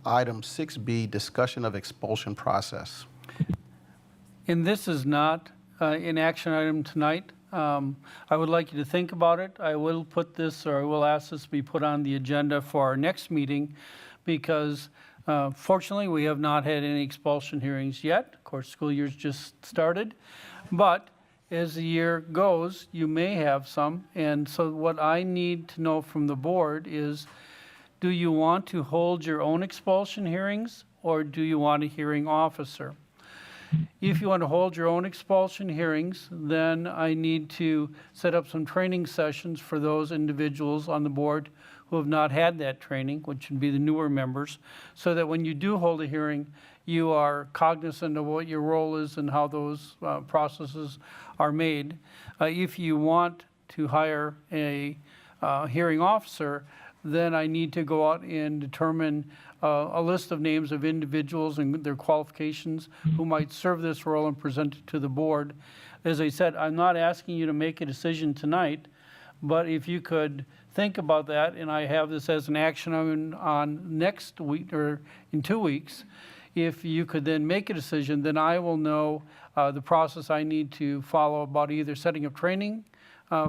item 6B, discussion of expulsion process. And this is not an action item tonight. I would like you to think about it. I will put this, or I will ask this to be put on the agenda for our next meeting because fortunately, we have not had any expulsion hearings yet. Of course, school year's just started. But as the year goes, you may have some. And so what I need to know from the board is, do you want to hold your own expulsion hearings or do you want a hearing officer? If you want to hold your own expulsion hearings, then I need to set up some training sessions for those individuals on the board who have not had that training, which would be the newer members, so that when you do hold a hearing, you are cognizant of what your role is and how those processes are made. If you want to hire a hearing officer, then I need to go out and determine a list of names of individuals and their qualifications who might serve this role and present it to the board. As I said, I'm not asking you to make a decision tonight, but if you could think about that, and I have this as an action on next week or in 2 weeks, if you could then make a decision, then I will know the process I need to follow about either setting up training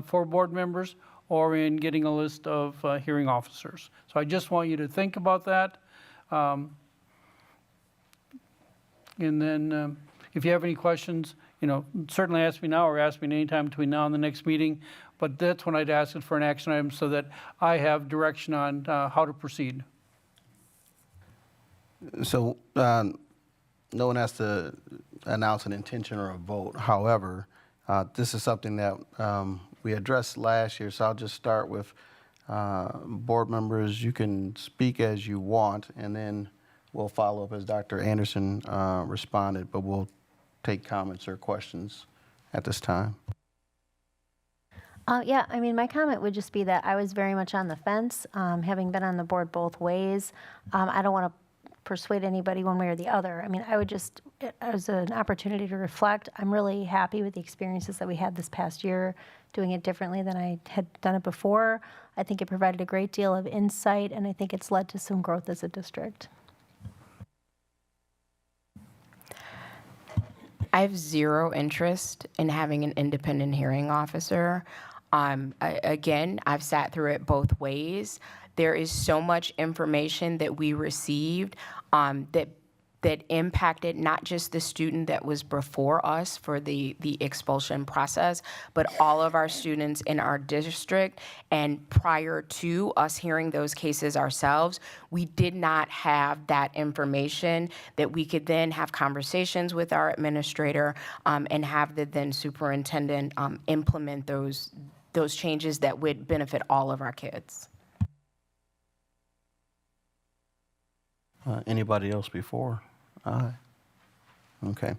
for board members or in getting a list of hearing officers. So I just want you to think about that. And then if you have any questions, certainly ask me now or ask me anytime between now and the next meeting. But that's when I'd ask it for an action item so that I have direction on how to proceed. So no one has to announce an intention or a vote. However, this is something that we addressed last year, so I'll just start with board members. You can speak as you want, and then we'll follow up as Dr. Anderson responded, but we'll take comments or questions at this time. Yeah, I mean, my comment would just be that I was very much on the fence, having been on the board both ways. I don't want to persuade anybody one way or the other. I mean, I would just, as an opportunity to reflect, I'm really happy with the experiences that we had this past year, doing it differently than I had done it before. I think it provided a great deal of insight, and I think it's led to some growth as a district. I have zero interest in having an independent hearing officer. Again, I've sat through it both ways. There is so much information that we received that impacted not just the student that was before us for the expulsion process, but all of our students in our district. And prior to us hearing those cases ourselves, we did not have that information that we could then have conversations with our administrator and have the then superintendent implement those changes that would benefit all of our kids. Anybody else before? Aye. Okay.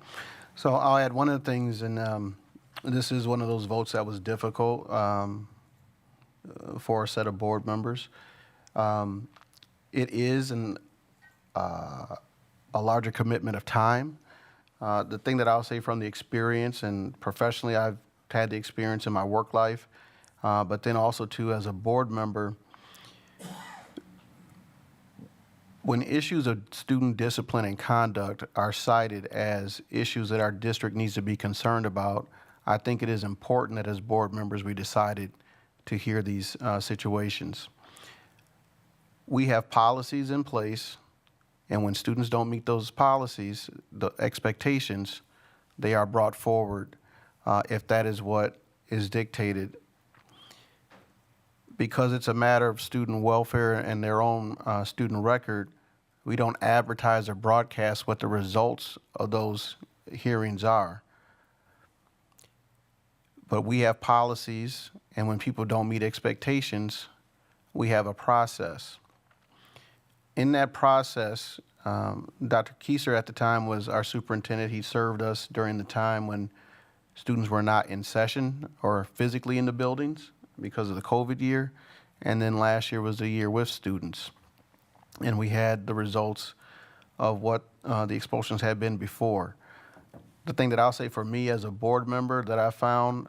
So I'll add one of the things, and this is one of those votes that was difficult for a set of board members. It is a larger commitment of time. The thing that I'll say from the experience, and professionally I've had the experience in my work life, but then also too as a board member, when issues of student discipline and conduct are cited as issues that our district needs to be concerned about, I think it is important that as board members we decided to hear these situations. We have policies in place, and when students don't meet those policies, the expectations, they are brought forward if that is what is dictated. Because it's a matter of student welfare and their own student record, We don't advertise or broadcast what the results of those hearings are. But we have policies, and when people don't meet expectations, we have a process. In that process, Dr. Kieser at the time was our superintendent. He served us during the time when students were not in session or physically in the buildings because of the COVID year. And then last year was the year with students. And we had the results of what the expulsions had been before. The thing that I'll say for me as a board member that I found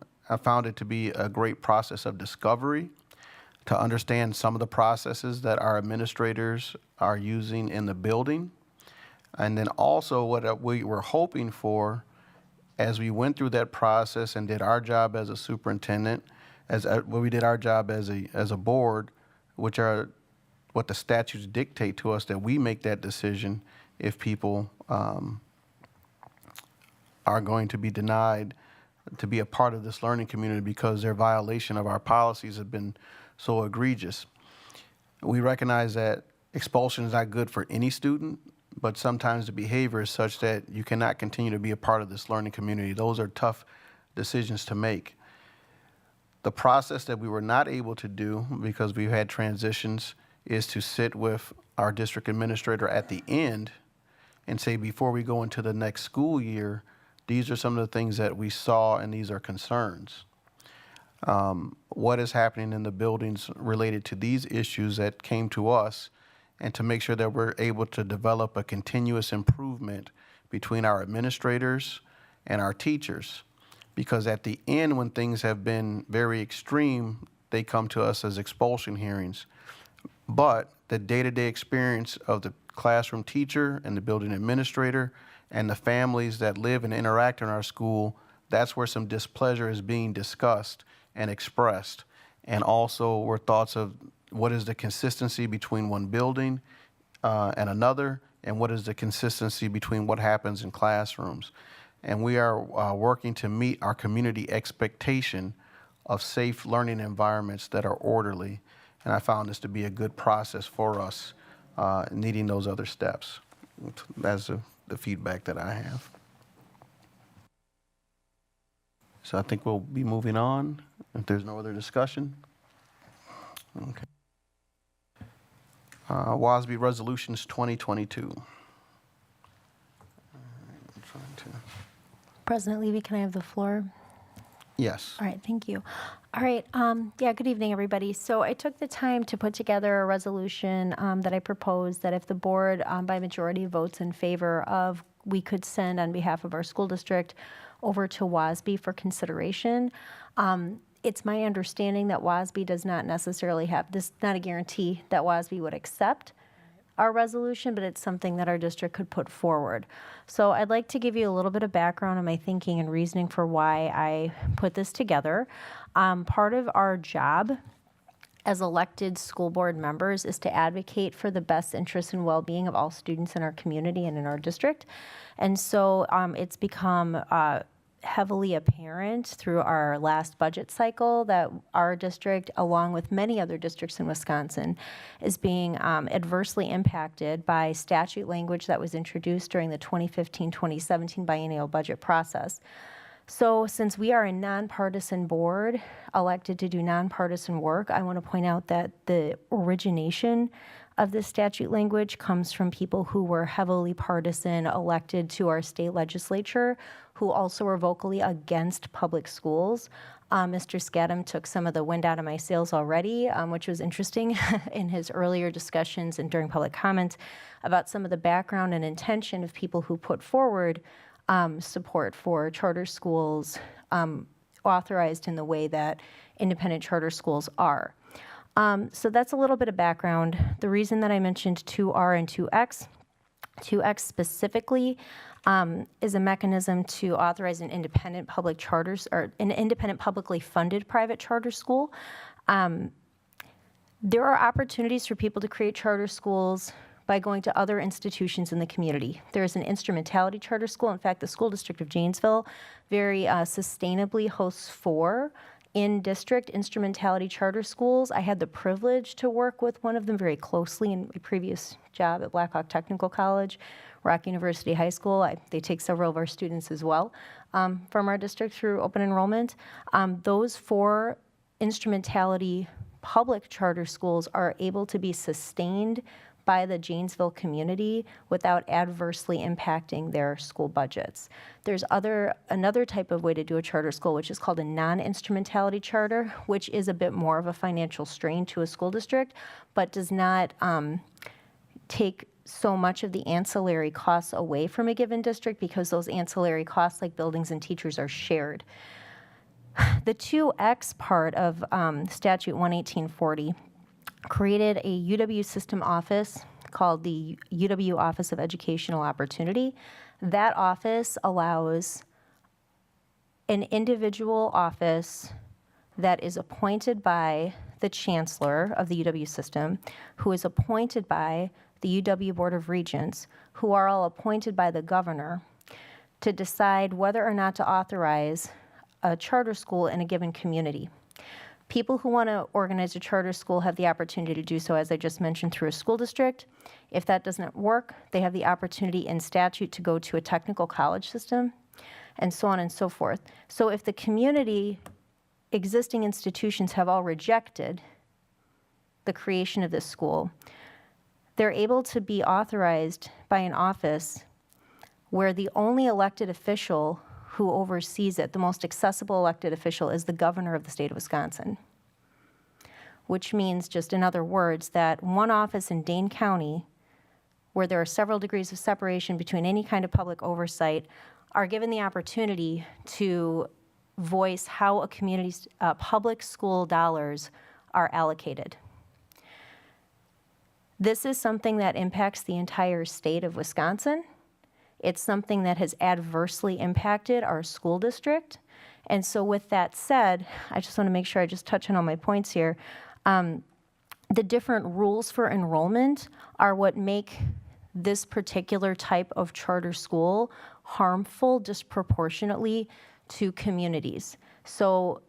it to be a great process of discovery, to understand some of the processes that our administrators are using in the building. And then also what we were hoping for as we went through that process and did our job as a superintendent, we did our job as a board, which are what the statutes dictate to us, that we make that decision if people are going to be denied to be a part of this learning community because their violation of our policies have been so egregious. We recognize that expulsion is not good for any student, but sometimes the behavior is such that you cannot continue to be a part of this learning community. Those are tough decisions to make. The process that we were not able to do because we've had transitions is to sit with our district administrator at the end and say, before we go into the next school year, these are some of the things that we saw and these are concerns. What is happening in the buildings related to these issues that came to us, and to make sure that we're able to develop a continuous improvement between our administrators and our teachers. Because at the end, when things have been very extreme, they come to us as expulsion hearings. But the day-to-day experience of the classroom teacher and the building administrator and the families that live and interact in our school, that's where some displeasure is being discussed and expressed. And also where thoughts of what is the consistency between one building and another, and what is the consistency between what happens in classrooms. And we are working to meet our community expectation of safe learning environments that are orderly. And I found this to be a good process for us, needing those other steps. That's the feedback that I have. So I think we'll be moving on if there's no other discussion. Okay. WASB Resolutions 2022. President Levy, can I have the floor? Yes. All right, thank you. All right, good evening, everybody. So I took the time to put together a resolution that I proposed that if the board by majority votes in favor of, we could send on behalf of our school district over to WASB for consideration. It's my understanding that WASB does not necessarily have, this is not a guarantee that WASB would accept our resolution, but it's something that our district could put forward. So I'd like to give you a little bit of background on my thinking and reasoning for why I put this together. Part of our job as elected school board members is to advocate for the best interests and well-being of all students in our community and in our district. And so it's become heavily apparent through our last budget cycle that our district, along with many other districts in Wisconsin, is being adversely impacted by statute language that was introduced during the 2015-2017 biennial budget process. So since we are a nonpartisan board elected to do nonpartisan work, I want to point out that the origination of this statute language comes from people who were heavily partisan, elected to our state legislature, who also were vocally against public schools. Mr. Scadam took some of the wind out of my sails already, which was interesting in his earlier discussions and during public comment about some of the background and intention of people who put forward support for charter schools authorized in the way that independent charter schools are. So that's a little bit of background. The reason that I mentioned 2R and 2X, 2X specifically is a mechanism to authorize an independent public charters or an independent publicly funded private charter school. There are opportunities for people to create charter schools by going to other institutions in the community. There is an instrumentality charter school. In fact, the school district of Janesville very sustainably hosts 4 in-district instrumentality charter schools. I had the privilege to work with one of them very closely in my previous job at Blackhawk Technical College, Rock University High School. They take several of our students as well from our district through open enrollment. Those 4 instrumentality public charter schools are able to be sustained by the Janesville community without adversely impacting their school budgets. There's another type of way to do a charter school, which is called a non-instrumentality charter, which is a bit more of a financial strain to a school district, but does not take so much of the ancillary costs away from a given district because those ancillary costs like buildings and teachers are shared. The 2X part of Statute 11840 created a UW system office called the UW Office of Educational Opportunity. That office allows an individual office that is appointed by the chancellor of the UW system, who is appointed by the UW Board of Regents, who are all appointed by the governor, to decide whether or not to authorize a charter school in a given community. People who want to organize a charter school have the opportunity to do so, as I just mentioned, through a school district. If that doesn't work, they have the opportunity in statute to go to a technical college system, and so on and so forth. So if the community existing institutions have all rejected the creation of this school, they're able to be authorized by an office where the only elected official who oversees it, the most accessible elected official, is the governor of the state of Wisconsin. Which means, just in other words, that one office in Dane County, where there are several degrees of separation between any kind of public oversight, are given the opportunity to voice how a community's public school dollars are allocated. This is something that impacts the entire state of Wisconsin. It's something that has adversely impacted our school district. And so with that said, I just want to make sure I just touch on all my points here. The different rules for enrollment are what make this particular type of charter school harmful disproportionately to communities. So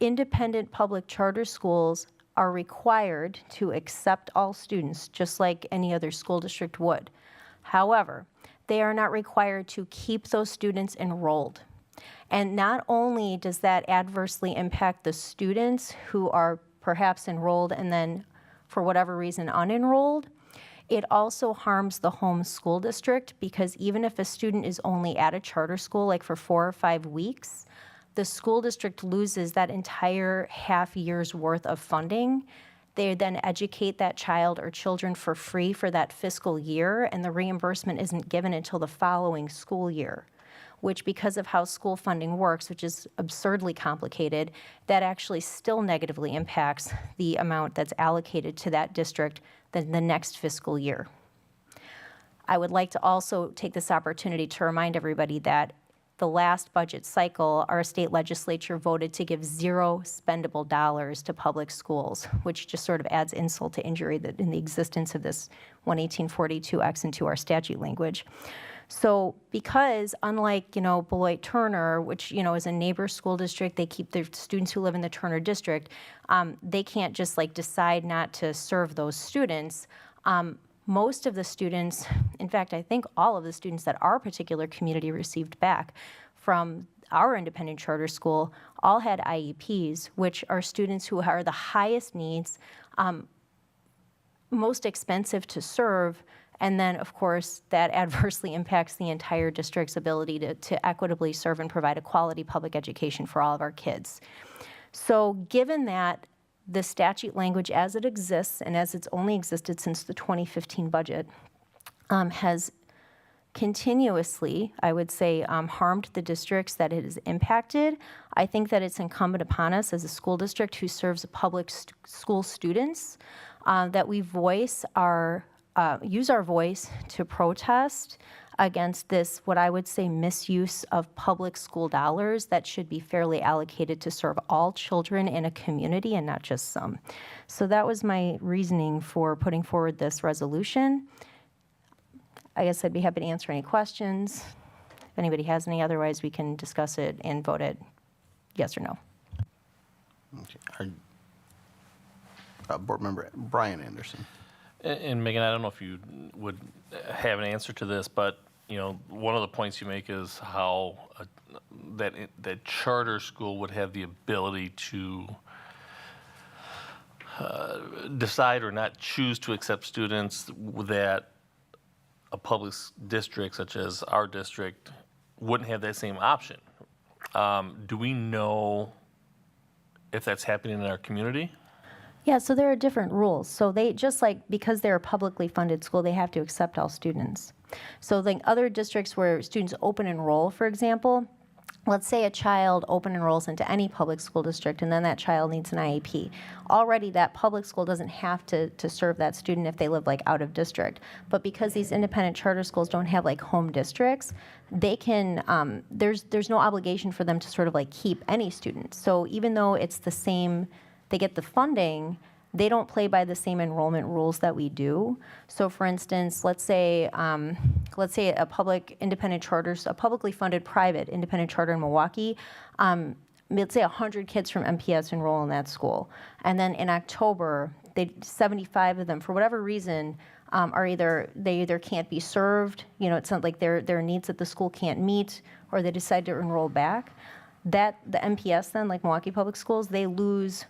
independent public charter schools are required to accept all students just like any other school district would. However, they are not required to keep those students enrolled. And not only does that adversely impact the students who are perhaps enrolled and then, for whatever reason, unenrolled, it also harms the home school district, because even if a student is only at a charter school, like for 4 or 5 weeks, the school district loses that entire half year's worth of funding. They then educate that child or children for free for that fiscal year, and the reimbursement isn't given until the following school year, which, because of how school funding works, which is absurdly complicated, that actually still negatively impacts the amount that's allocated to that district than the next fiscal year. I would like to also take this opportunity to remind everybody that the last budget cycle, our state legislature voted to give $0 spendable dollars to public schools, which just sort of adds insult to injury that in the existence of this 11842X into our statute language. So because unlike, Beloit Turner, which, is a neighbor school district, they keep their students who live in the Turner district, they can't just decide not to serve those students. Most of the students, in fact, I think all of the students that our particular community received back from our independent charter school all had IEPs, which are students who are the highest needs, most expensive to serve, and then, of course, that adversely impacts the entire district's ability to equitably serve and provide a quality public education for all of our kids. So given that the statute language as it exists, and as it's only existed since the 2015 budget, has continuously, I would say, harmed the districts that it has impacted, I think that it's incumbent upon us as a school district who serves public school students that we use our voice to protest against this, what I would say, misuse of public school dollars that should be fairly allocated to serve all children in a community and not just some. So that was my reasoning for putting forward this resolution. I guess I'd be happy to answer any questions. If anybody has any, otherwise we can discuss it and vote it yes or no. Okay. Board Member Brian Anderson. And Megan, I don't know if you would have an answer to this, but one of the points you make is how that charter school would have the ability to decide or not choose to accept students that a public district such as our district wouldn't have that same option. Do we know if that's happening in our community? Yeah, so there are different rules. So they, just like, because they're a publicly funded school, they have to accept all students. So like other districts where students open enroll, for example, let's say a child open enrolls into any public school district and then that child needs an IEP. Already that public school doesn't have to serve that student if they live like out of district. But because these independent charter schools don't have like home districts, they can, there's no obligation for them to sort of like keep any student. So even though it's the same, they get the funding, they don't play by the same enrollment rules that we do. So for instance, let's say a public independent charter, a publicly funded private independent charter in Milwaukee, let's say 100 kids from MPS enroll in that school. And then in October, 75 of them, for whatever reason, they either can't be served, it's not like their needs that the school can't meet, or they decide to enroll back. The MPS then, like Milwaukee Public Schools, they lose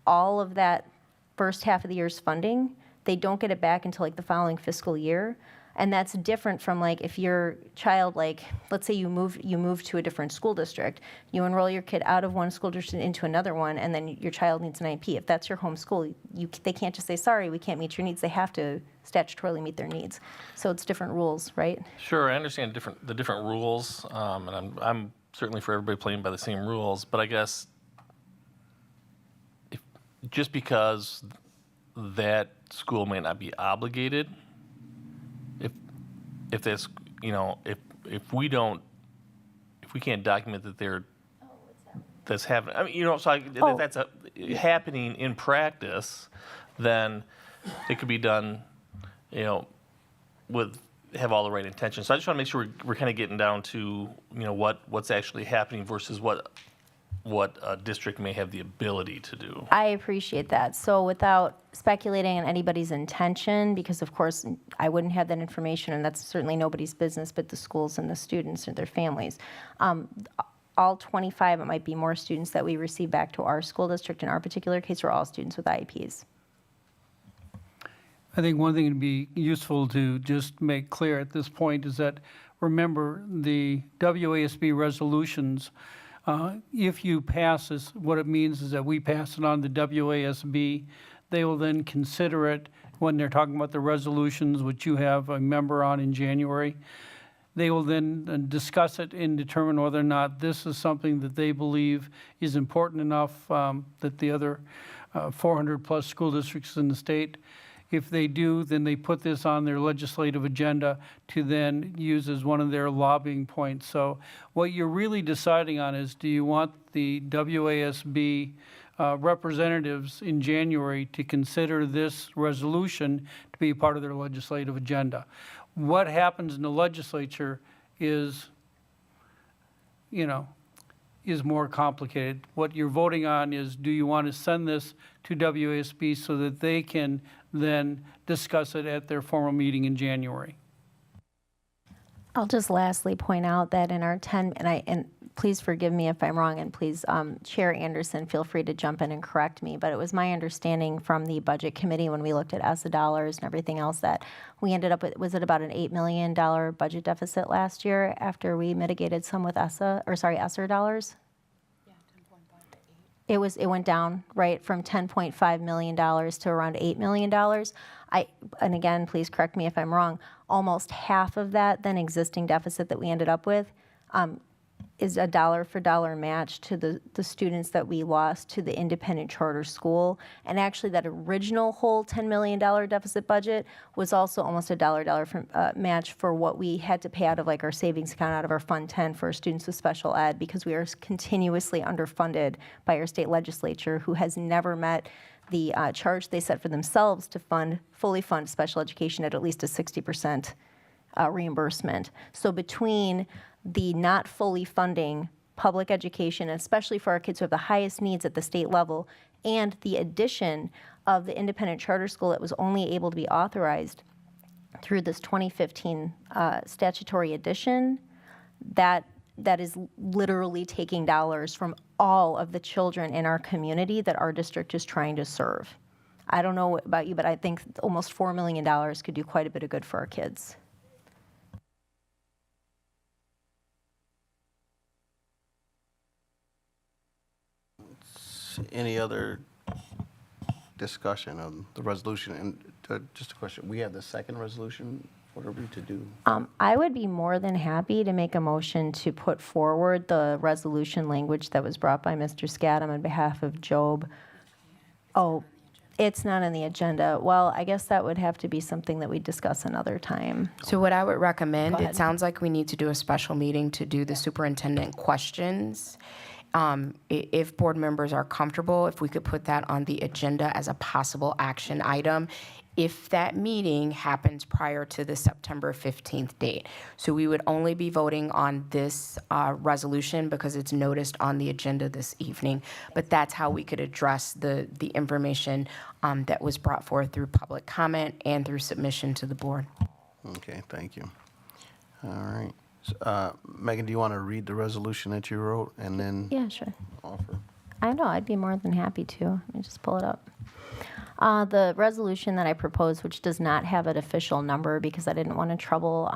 all of that first half of the year's funding. They don't get it back until like the following fiscal year. And that's different from like if your child, like let's say you move to a different school district, you enroll your kid out of one school district into another one, and then your child needs an IEP. If that's your home school, they can't just say, sorry, we can't meet your needs. They have to statutorily meet their needs. So it's different rules, right? Sure, I understand the different rules, and I'm certainly for everybody playing by the same rules, but I guess just because that school may not be obligated, if that's, if we can't document that that's happening, I mean, so that's happening in practice, then it could be done, have all the right intentions. So I just want to make sure we're kind of getting down to, what's actually happening versus what a district may have the ability to do. I appreciate that. So without speculating on anybody's intention, because of course I wouldn't have that information, and that's certainly nobody's business but the schools and the students and their families. All 25, it might be more students that we receive back to our school district in our particular case, are all students with IEPs. I think one thing that'd be useful to just make clear at this point is that, remember, the WASB resolutions, if you pass this, what it means is that we pass it on to WASB. They will then consider it when they're talking about the resolutions, which you have a member on in January. They will then discuss it and determine whether or not this is something that they believe is important enough that the other 400-plus school districts in the state. If they do, then they put this on their legislative agenda to then use as one of their lobbying points. So what you're really deciding on is, do you want the WASB representatives in January to consider this resolution to be part of their legislative agenda? What happens in the legislature is more complicated. What you're voting on is, do you want to send this to WASB so that they can then discuss it at their formal meeting in January? I'll just lastly point out that in our 10, and please forgive me if I'm wrong, and please, Chair Anderson, feel free to jump in and correct me, but it was my understanding from the Budget Committee when we looked at ESSA dollars and everything else that we ended up with, was it about an $8 million budget deficit last year after we mitigated some with ESSER dollars? It went down, right, from $10.5 million to around $8 million. And again, please correct me if I'm wrong, almost half of that then existing deficit that we ended up with is a dollar for dollar match to the students that we lost to the independent charter school. And actually that original whole $10 million deficit budget was also almost a dollar match for what we had to pay out of like our savings account, out of our Fund 10 for students with special ed, because we are continuously underfunded by our state legislature, who has never met the charge they set for themselves to fully fund special education at least a 60% reimbursement. So between the not fully funding public education, especially for our kids who have the highest needs at the state level, and the addition of the independent charter school that was only able to be authorized through this 2015 statutory addition, that is literally taking dollars from all of the children in our community that our district is trying to serve. I don't know about you, but I think almost $4 million could do quite a bit of good for our kids. Any other discussion on the resolution? And just a question, we have the second resolution. What are we to do? I would be more than happy to make a motion to put forward the resolution language that was brought by Mr. Scadam on behalf of Job. Oh, it's not on the agenda. Well, I guess that would have to be something that we discuss another time. So what I would recommend, Go ahead. it sounds like we need to do a special meeting to do the superintendent questions. If board members are comfortable, if we could put that on the agenda as a possible action item, if that meeting happens prior to the September 15th date. So we would only be voting on this resolution because it's noticed on the agenda this evening. But that's how we could address the information that was brought forth through public comment and through submission to the board. Okay, thank you. All right. Megan, do you want to read the resolution that you wrote and then Yeah, sure. offer? I know, I'd be more than happy to. Let me just pull it up. The resolution that I proposed, which does not have an official number because I didn't want to trouble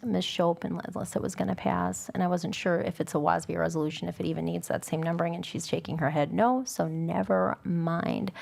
Ms. Shope unless it was going to pass. And I wasn't sure if it's a WASB resolution, if it even needs that same numbering, and she's shaking her head no, so never mind.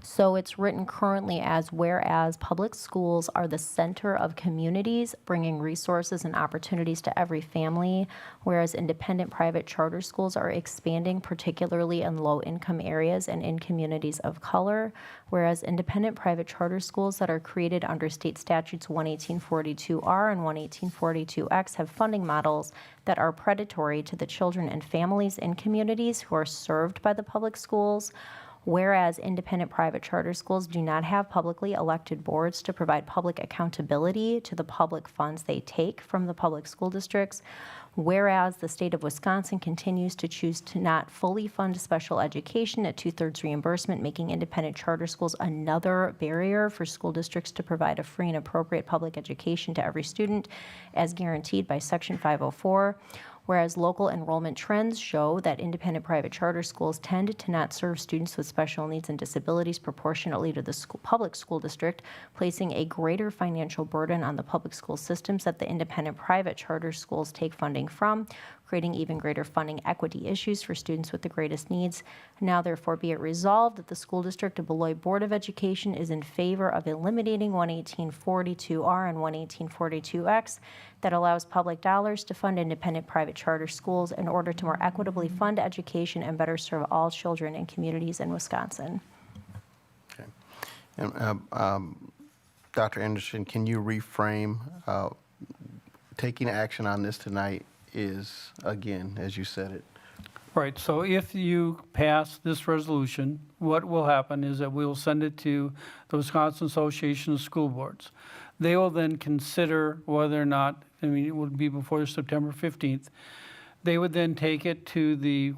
So it's written currently as, whereas public schools are the center of communities, bringing resources and opportunities to every family, whereas independent private charter schools are expanding, particularly in low-income areas and in communities of color, whereas independent private charter schools that are created under state statutes 11842R and 11842X have funding models that are predatory to the children and families in communities who are served by the public schools, whereas independent private charter schools do not have publicly elected boards to provide public accountability to the public funds they take from the public school districts, whereas the state of Wisconsin continues to choose to not fully fund special education at 2/3 reimbursement, making independent charter schools another barrier for school districts to provide a free and appropriate public education to every student as guaranteed by Section 504. Whereas local enrollment trends show that independent private charter schools tend to not serve students with special needs and disabilities proportionately to the public school district, placing a greater financial burden on the public school systems that the independent private charter schools take funding from, creating even greater funding equity issues for students with the greatest needs. Now therefore be it resolved that the School District of Beloit Board of Education is in favor of eliminating 11842R and 11842X that allows public dollars to fund independent private charter schools in order to more equitably fund education and better serve all children and communities in Wisconsin. Okay. And Dr. Anderson, can you reframe, taking action on this tonight is, again, as you said it? Right, so if you pass this resolution, what will happen is that we will send it to the Wisconsin Association of School Boards. They will then consider whether or not, I mean, it would be before September 15th. They would then take it to the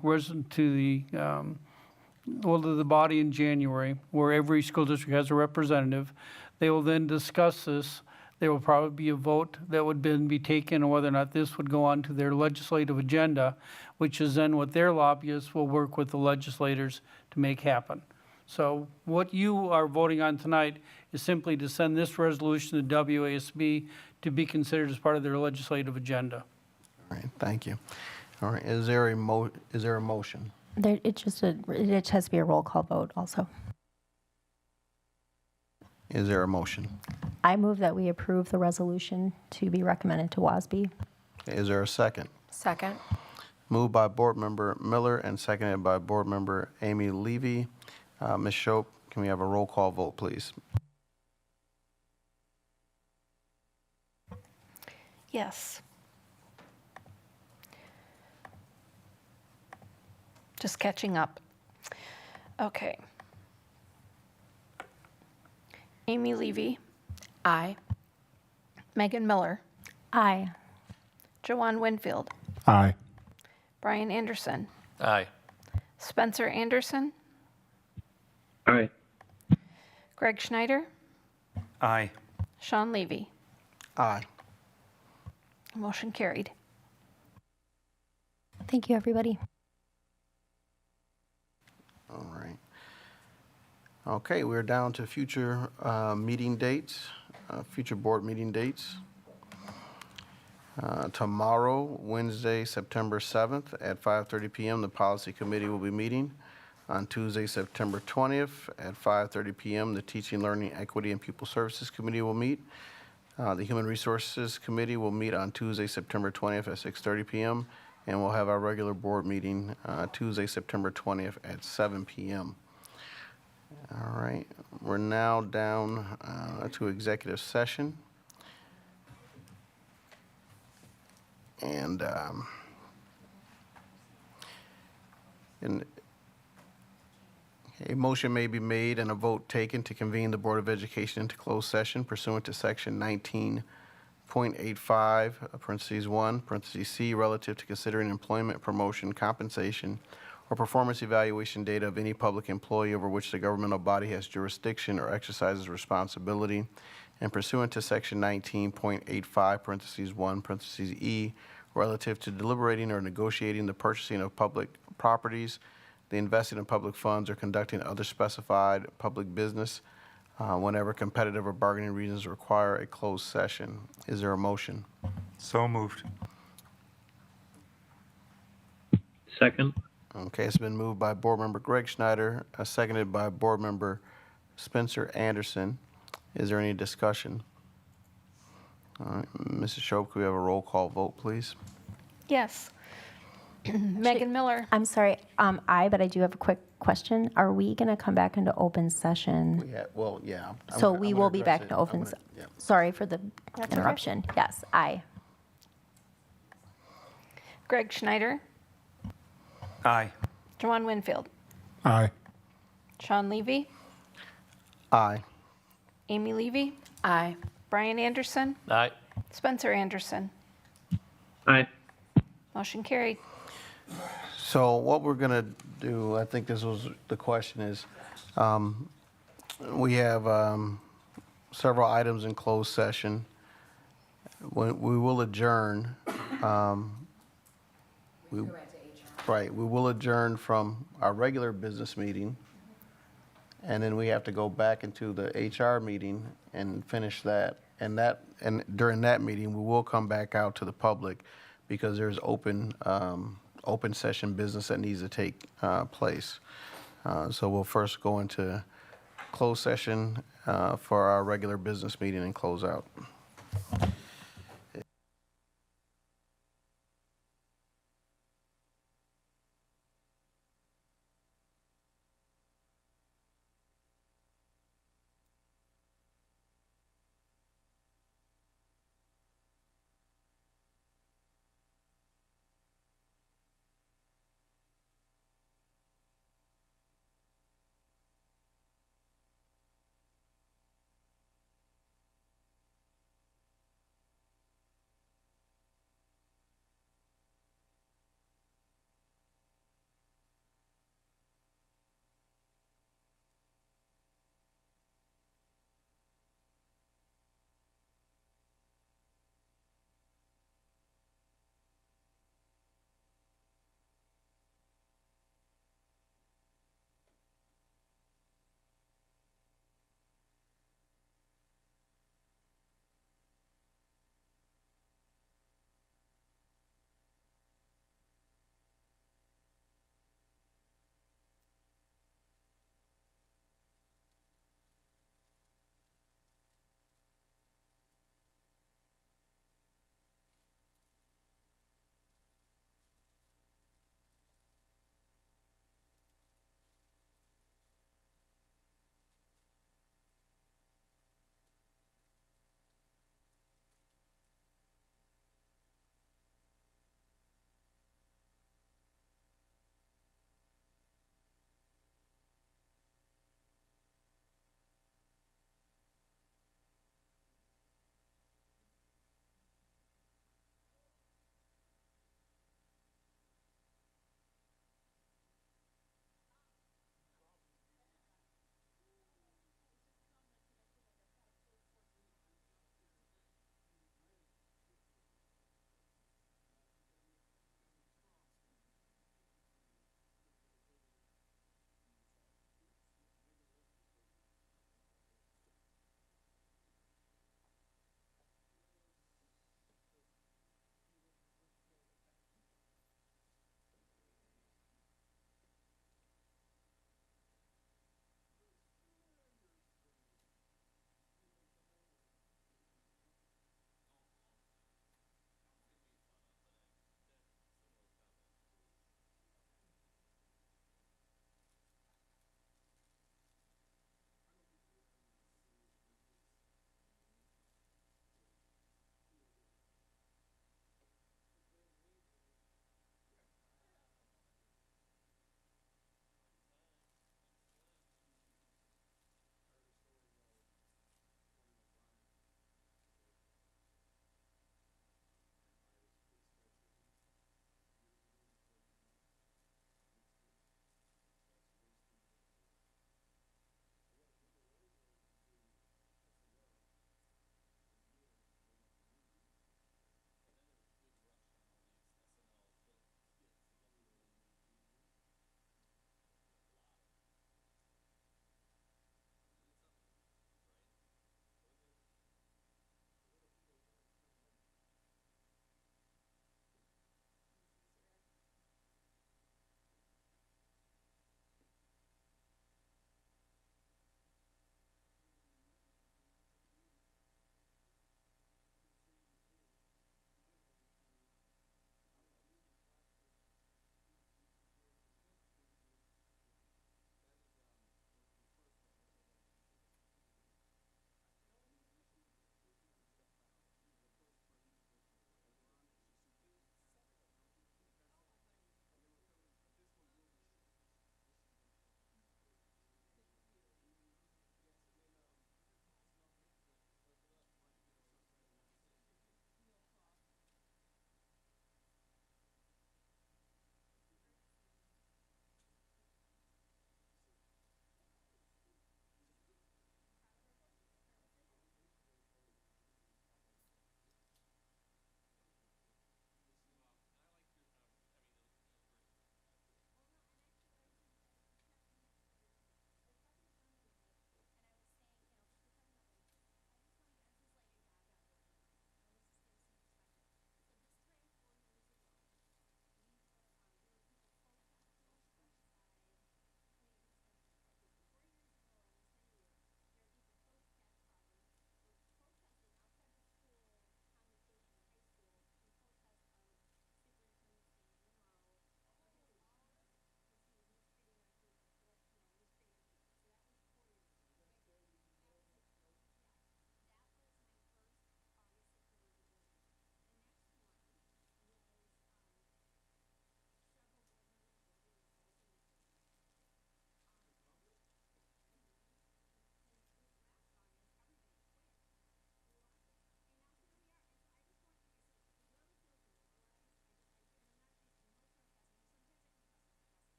body in January, where every school district has a representative. They will then discuss this. There will probably be a vote that would then be taken on whether or not this would go on to their legislative agenda, which is then what their lobbyists will work with the legislators to make happen. So what you are voting on tonight is simply to send this resolution to WASB to be considered as part of their legislative agenda. All right, thank you. All right, is there a motion? It has to be a roll call vote also. Is there a motion? I move that we approve the resolution to be recommended to WASB. Is there a second? Second. Moved by Board Member Miller and seconded by Board Member Amy Levy. Ms. Shope, can we have a roll call vote, please? Yes. Just catching up. Okay. Amy Levy, Aye. Megan Miller, Aye. Joanne Winfield, Aye. Brian Anderson, Aye. Spencer Anderson, Aye. Greg Schneider, Aye. Sean Levy. Aye. Motion carried. Thank you, everybody. All right. Okay, we're down to future meeting dates, future board meeting dates. Tomorrow, Wednesday, September 7th at 5:30 PM, the Policy Committee will be meeting. On Tuesday, September 20th at 5:30 PM, the Teaching, Learning, Equity, and Pupil Services Committee will meet. The Human Resources Committee will meet on Tuesday, September 20th at 6:30 PM, and we'll have our regular board meeting Tuesday, September 20th at 7 PM. All right, we're now down to executive session. And a motion may be made and a vote taken to convene the Board of Education into closed session pursuant to Section 19.85, parentheses 1, parentheses C, relative to considering employment, promotion, compensation, or performance evaluation data of any public employee over which the governmental body has jurisdiction or exercises responsibility, and pursuant to Section 19.85, parentheses 1, parentheses E, relative to deliberating or negotiating the purchasing of public properties, the investing in public funds, or conducting other specified public business whenever competitive or bargaining reasons require a closed session. Is there a motion? So moved. Second. Okay, it's been moved by Board Member Greg Schneider, seconded by Board Member Spencer Anderson. Is there any discussion? All right, Mrs. Shope, could we have a roll call vote, please? Yes. Megan Miller. I'm sorry, but I do have a quick question. Are we going to come back into open session? Yeah. So we will be back to open. Sorry for the interruption. Yes, aye. Greg Schneider, Aye. Joanne Winfield, Aye. Sean Levy, Aye. Amy Levy, Aye. Brian Anderson, Aye. Spencer Anderson. Aye. Motion carried. So what we're going to do, I think this was the question is, we have several items in closed session. We will adjourn. Right, we will adjourn from our regular business meeting, and then we have to go back into the HR meeting and finish that. And during that meeting, we will come back out to the public because there's open session business that needs to take place. So we'll first go into closed session for our regular business meeting and close out.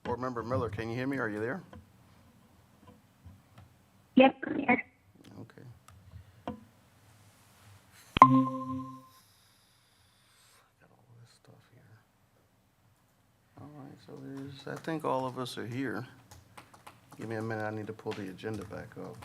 Board Member Miller, can you hear me? Are you there? Yep, I'm here. Okay. Got all this stuff here. All right, so I think all of us are here. Give me a minute, I need to pull the agenda back up.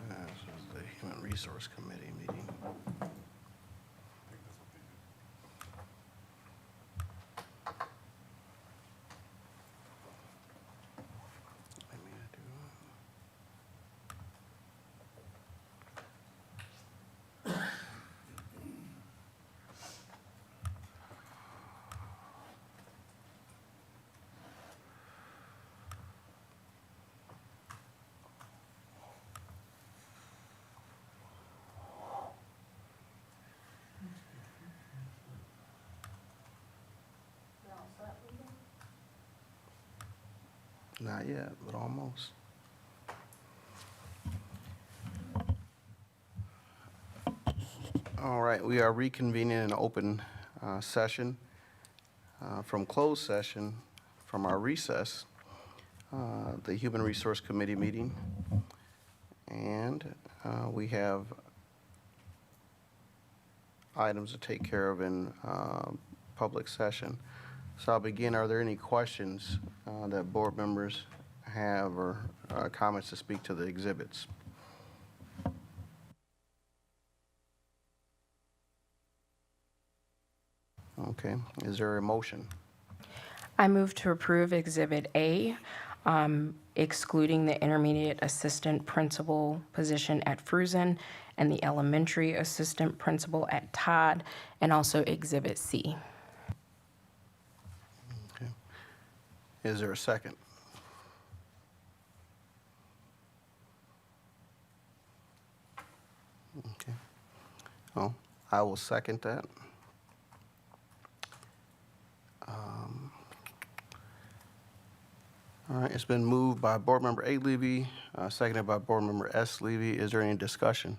This is the Human Resource Committee meeting. Not yet, but almost. All right, we are reconvening an open session from closed session from our recess, the Human Resource Committee meeting. And we have items to take care of in public session. So I'll begin. Are there any questions that board members have or comments to speak to the exhibits? Okay, is there a motion? I move to approve Exhibit A, excluding the intermediate assistant principal position at Fruzen and the elementary assistant principal at Todd, and also Exhibit C. Okay. Is there a second? Okay. Oh, I will second that. All right, it's been moved by Board Member A. Levy, seconded by Board Member S. Levy. Is there any discussion?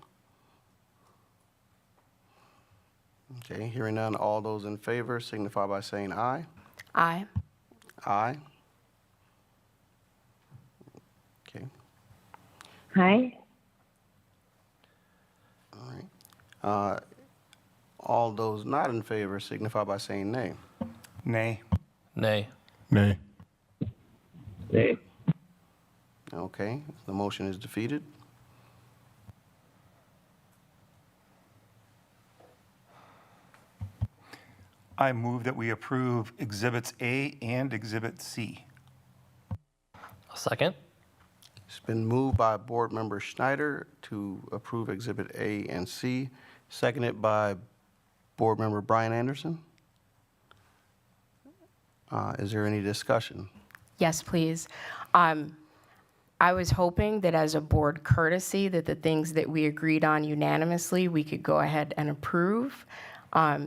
Okay, hearing none, all those in favor signify by saying aye. Aye. Aye. Okay, Aye. all right. All those not in favor signify by saying nay. Nay. Nay. Nay. Nay. Okay, the motion is defeated. I move that we approve Exhibits A and Exhibit C. A second? It's been moved by Board Member Schneider to approve Exhibit A and C, seconded by Board Member Brian Anderson. Is there any discussion? Yes, please. I was hoping that as a board courtesy, that the things that we agreed on unanimously, we could go ahead and approve by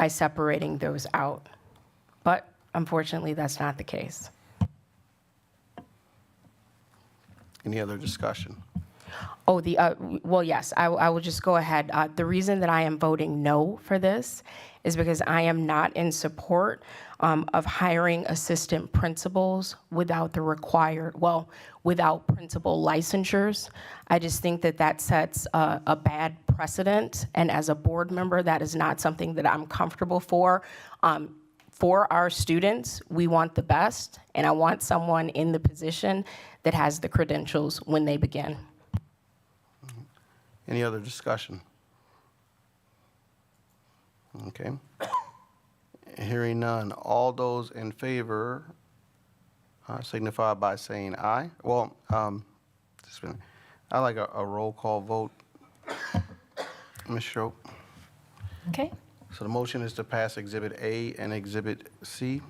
separating those out. But unfortunately, that's not the case. Any other discussion? Oh, well, yes, I will just go ahead. The reason that I am voting no for this is because I am not in support of hiring assistant principals without the required, without principal licensures. I just think that that sets a bad precedent, and as a board member, that is not something that I'm comfortable for. For our students, we want the best, and I want someone in the position that has the credentials when they begin. Any other discussion? Okay. Hearing none, all those in favor signify by saying aye. Well, I like a roll call vote. Ms. Schroep. Okay. So the motion is to pass Exhibit A and Exhibit C.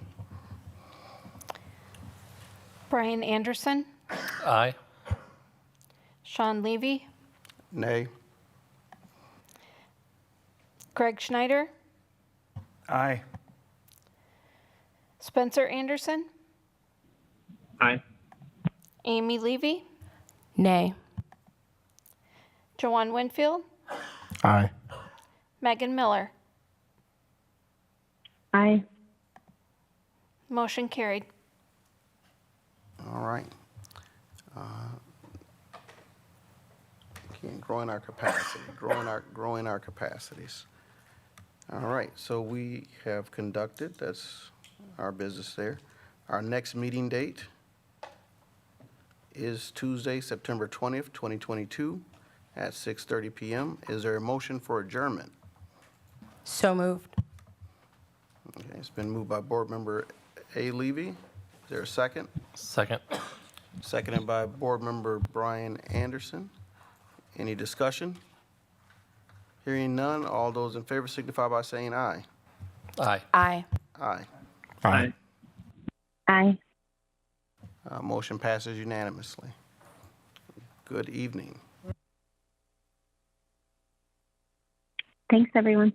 Brian Anderson, Aye. Sean Levy, Nay. Greg Schneider, Aye. Spencer Anderson, Aye. Amy Levy, Nay. Joanne Winfield, Aye. Megan Miller. Aye. Motion carried. All right. Again, growing our capacity, growing our capacities. All right, so we have conducted, that's our business there. Our next meeting date is Tuesday, September 20th, 2022 at 6:30 p.m. Is there a motion for adjournment? So moved. Okay, it's been moved by Board Member A. Levy. Is there a second? Second. Seconded by Board Member Brian Anderson. Any discussion? Hearing none, all those in favor signify by saying aye. Aye. Aye. Aye. Aye. Aye. Motion passes unanimously. Good evening. Thanks, everyone.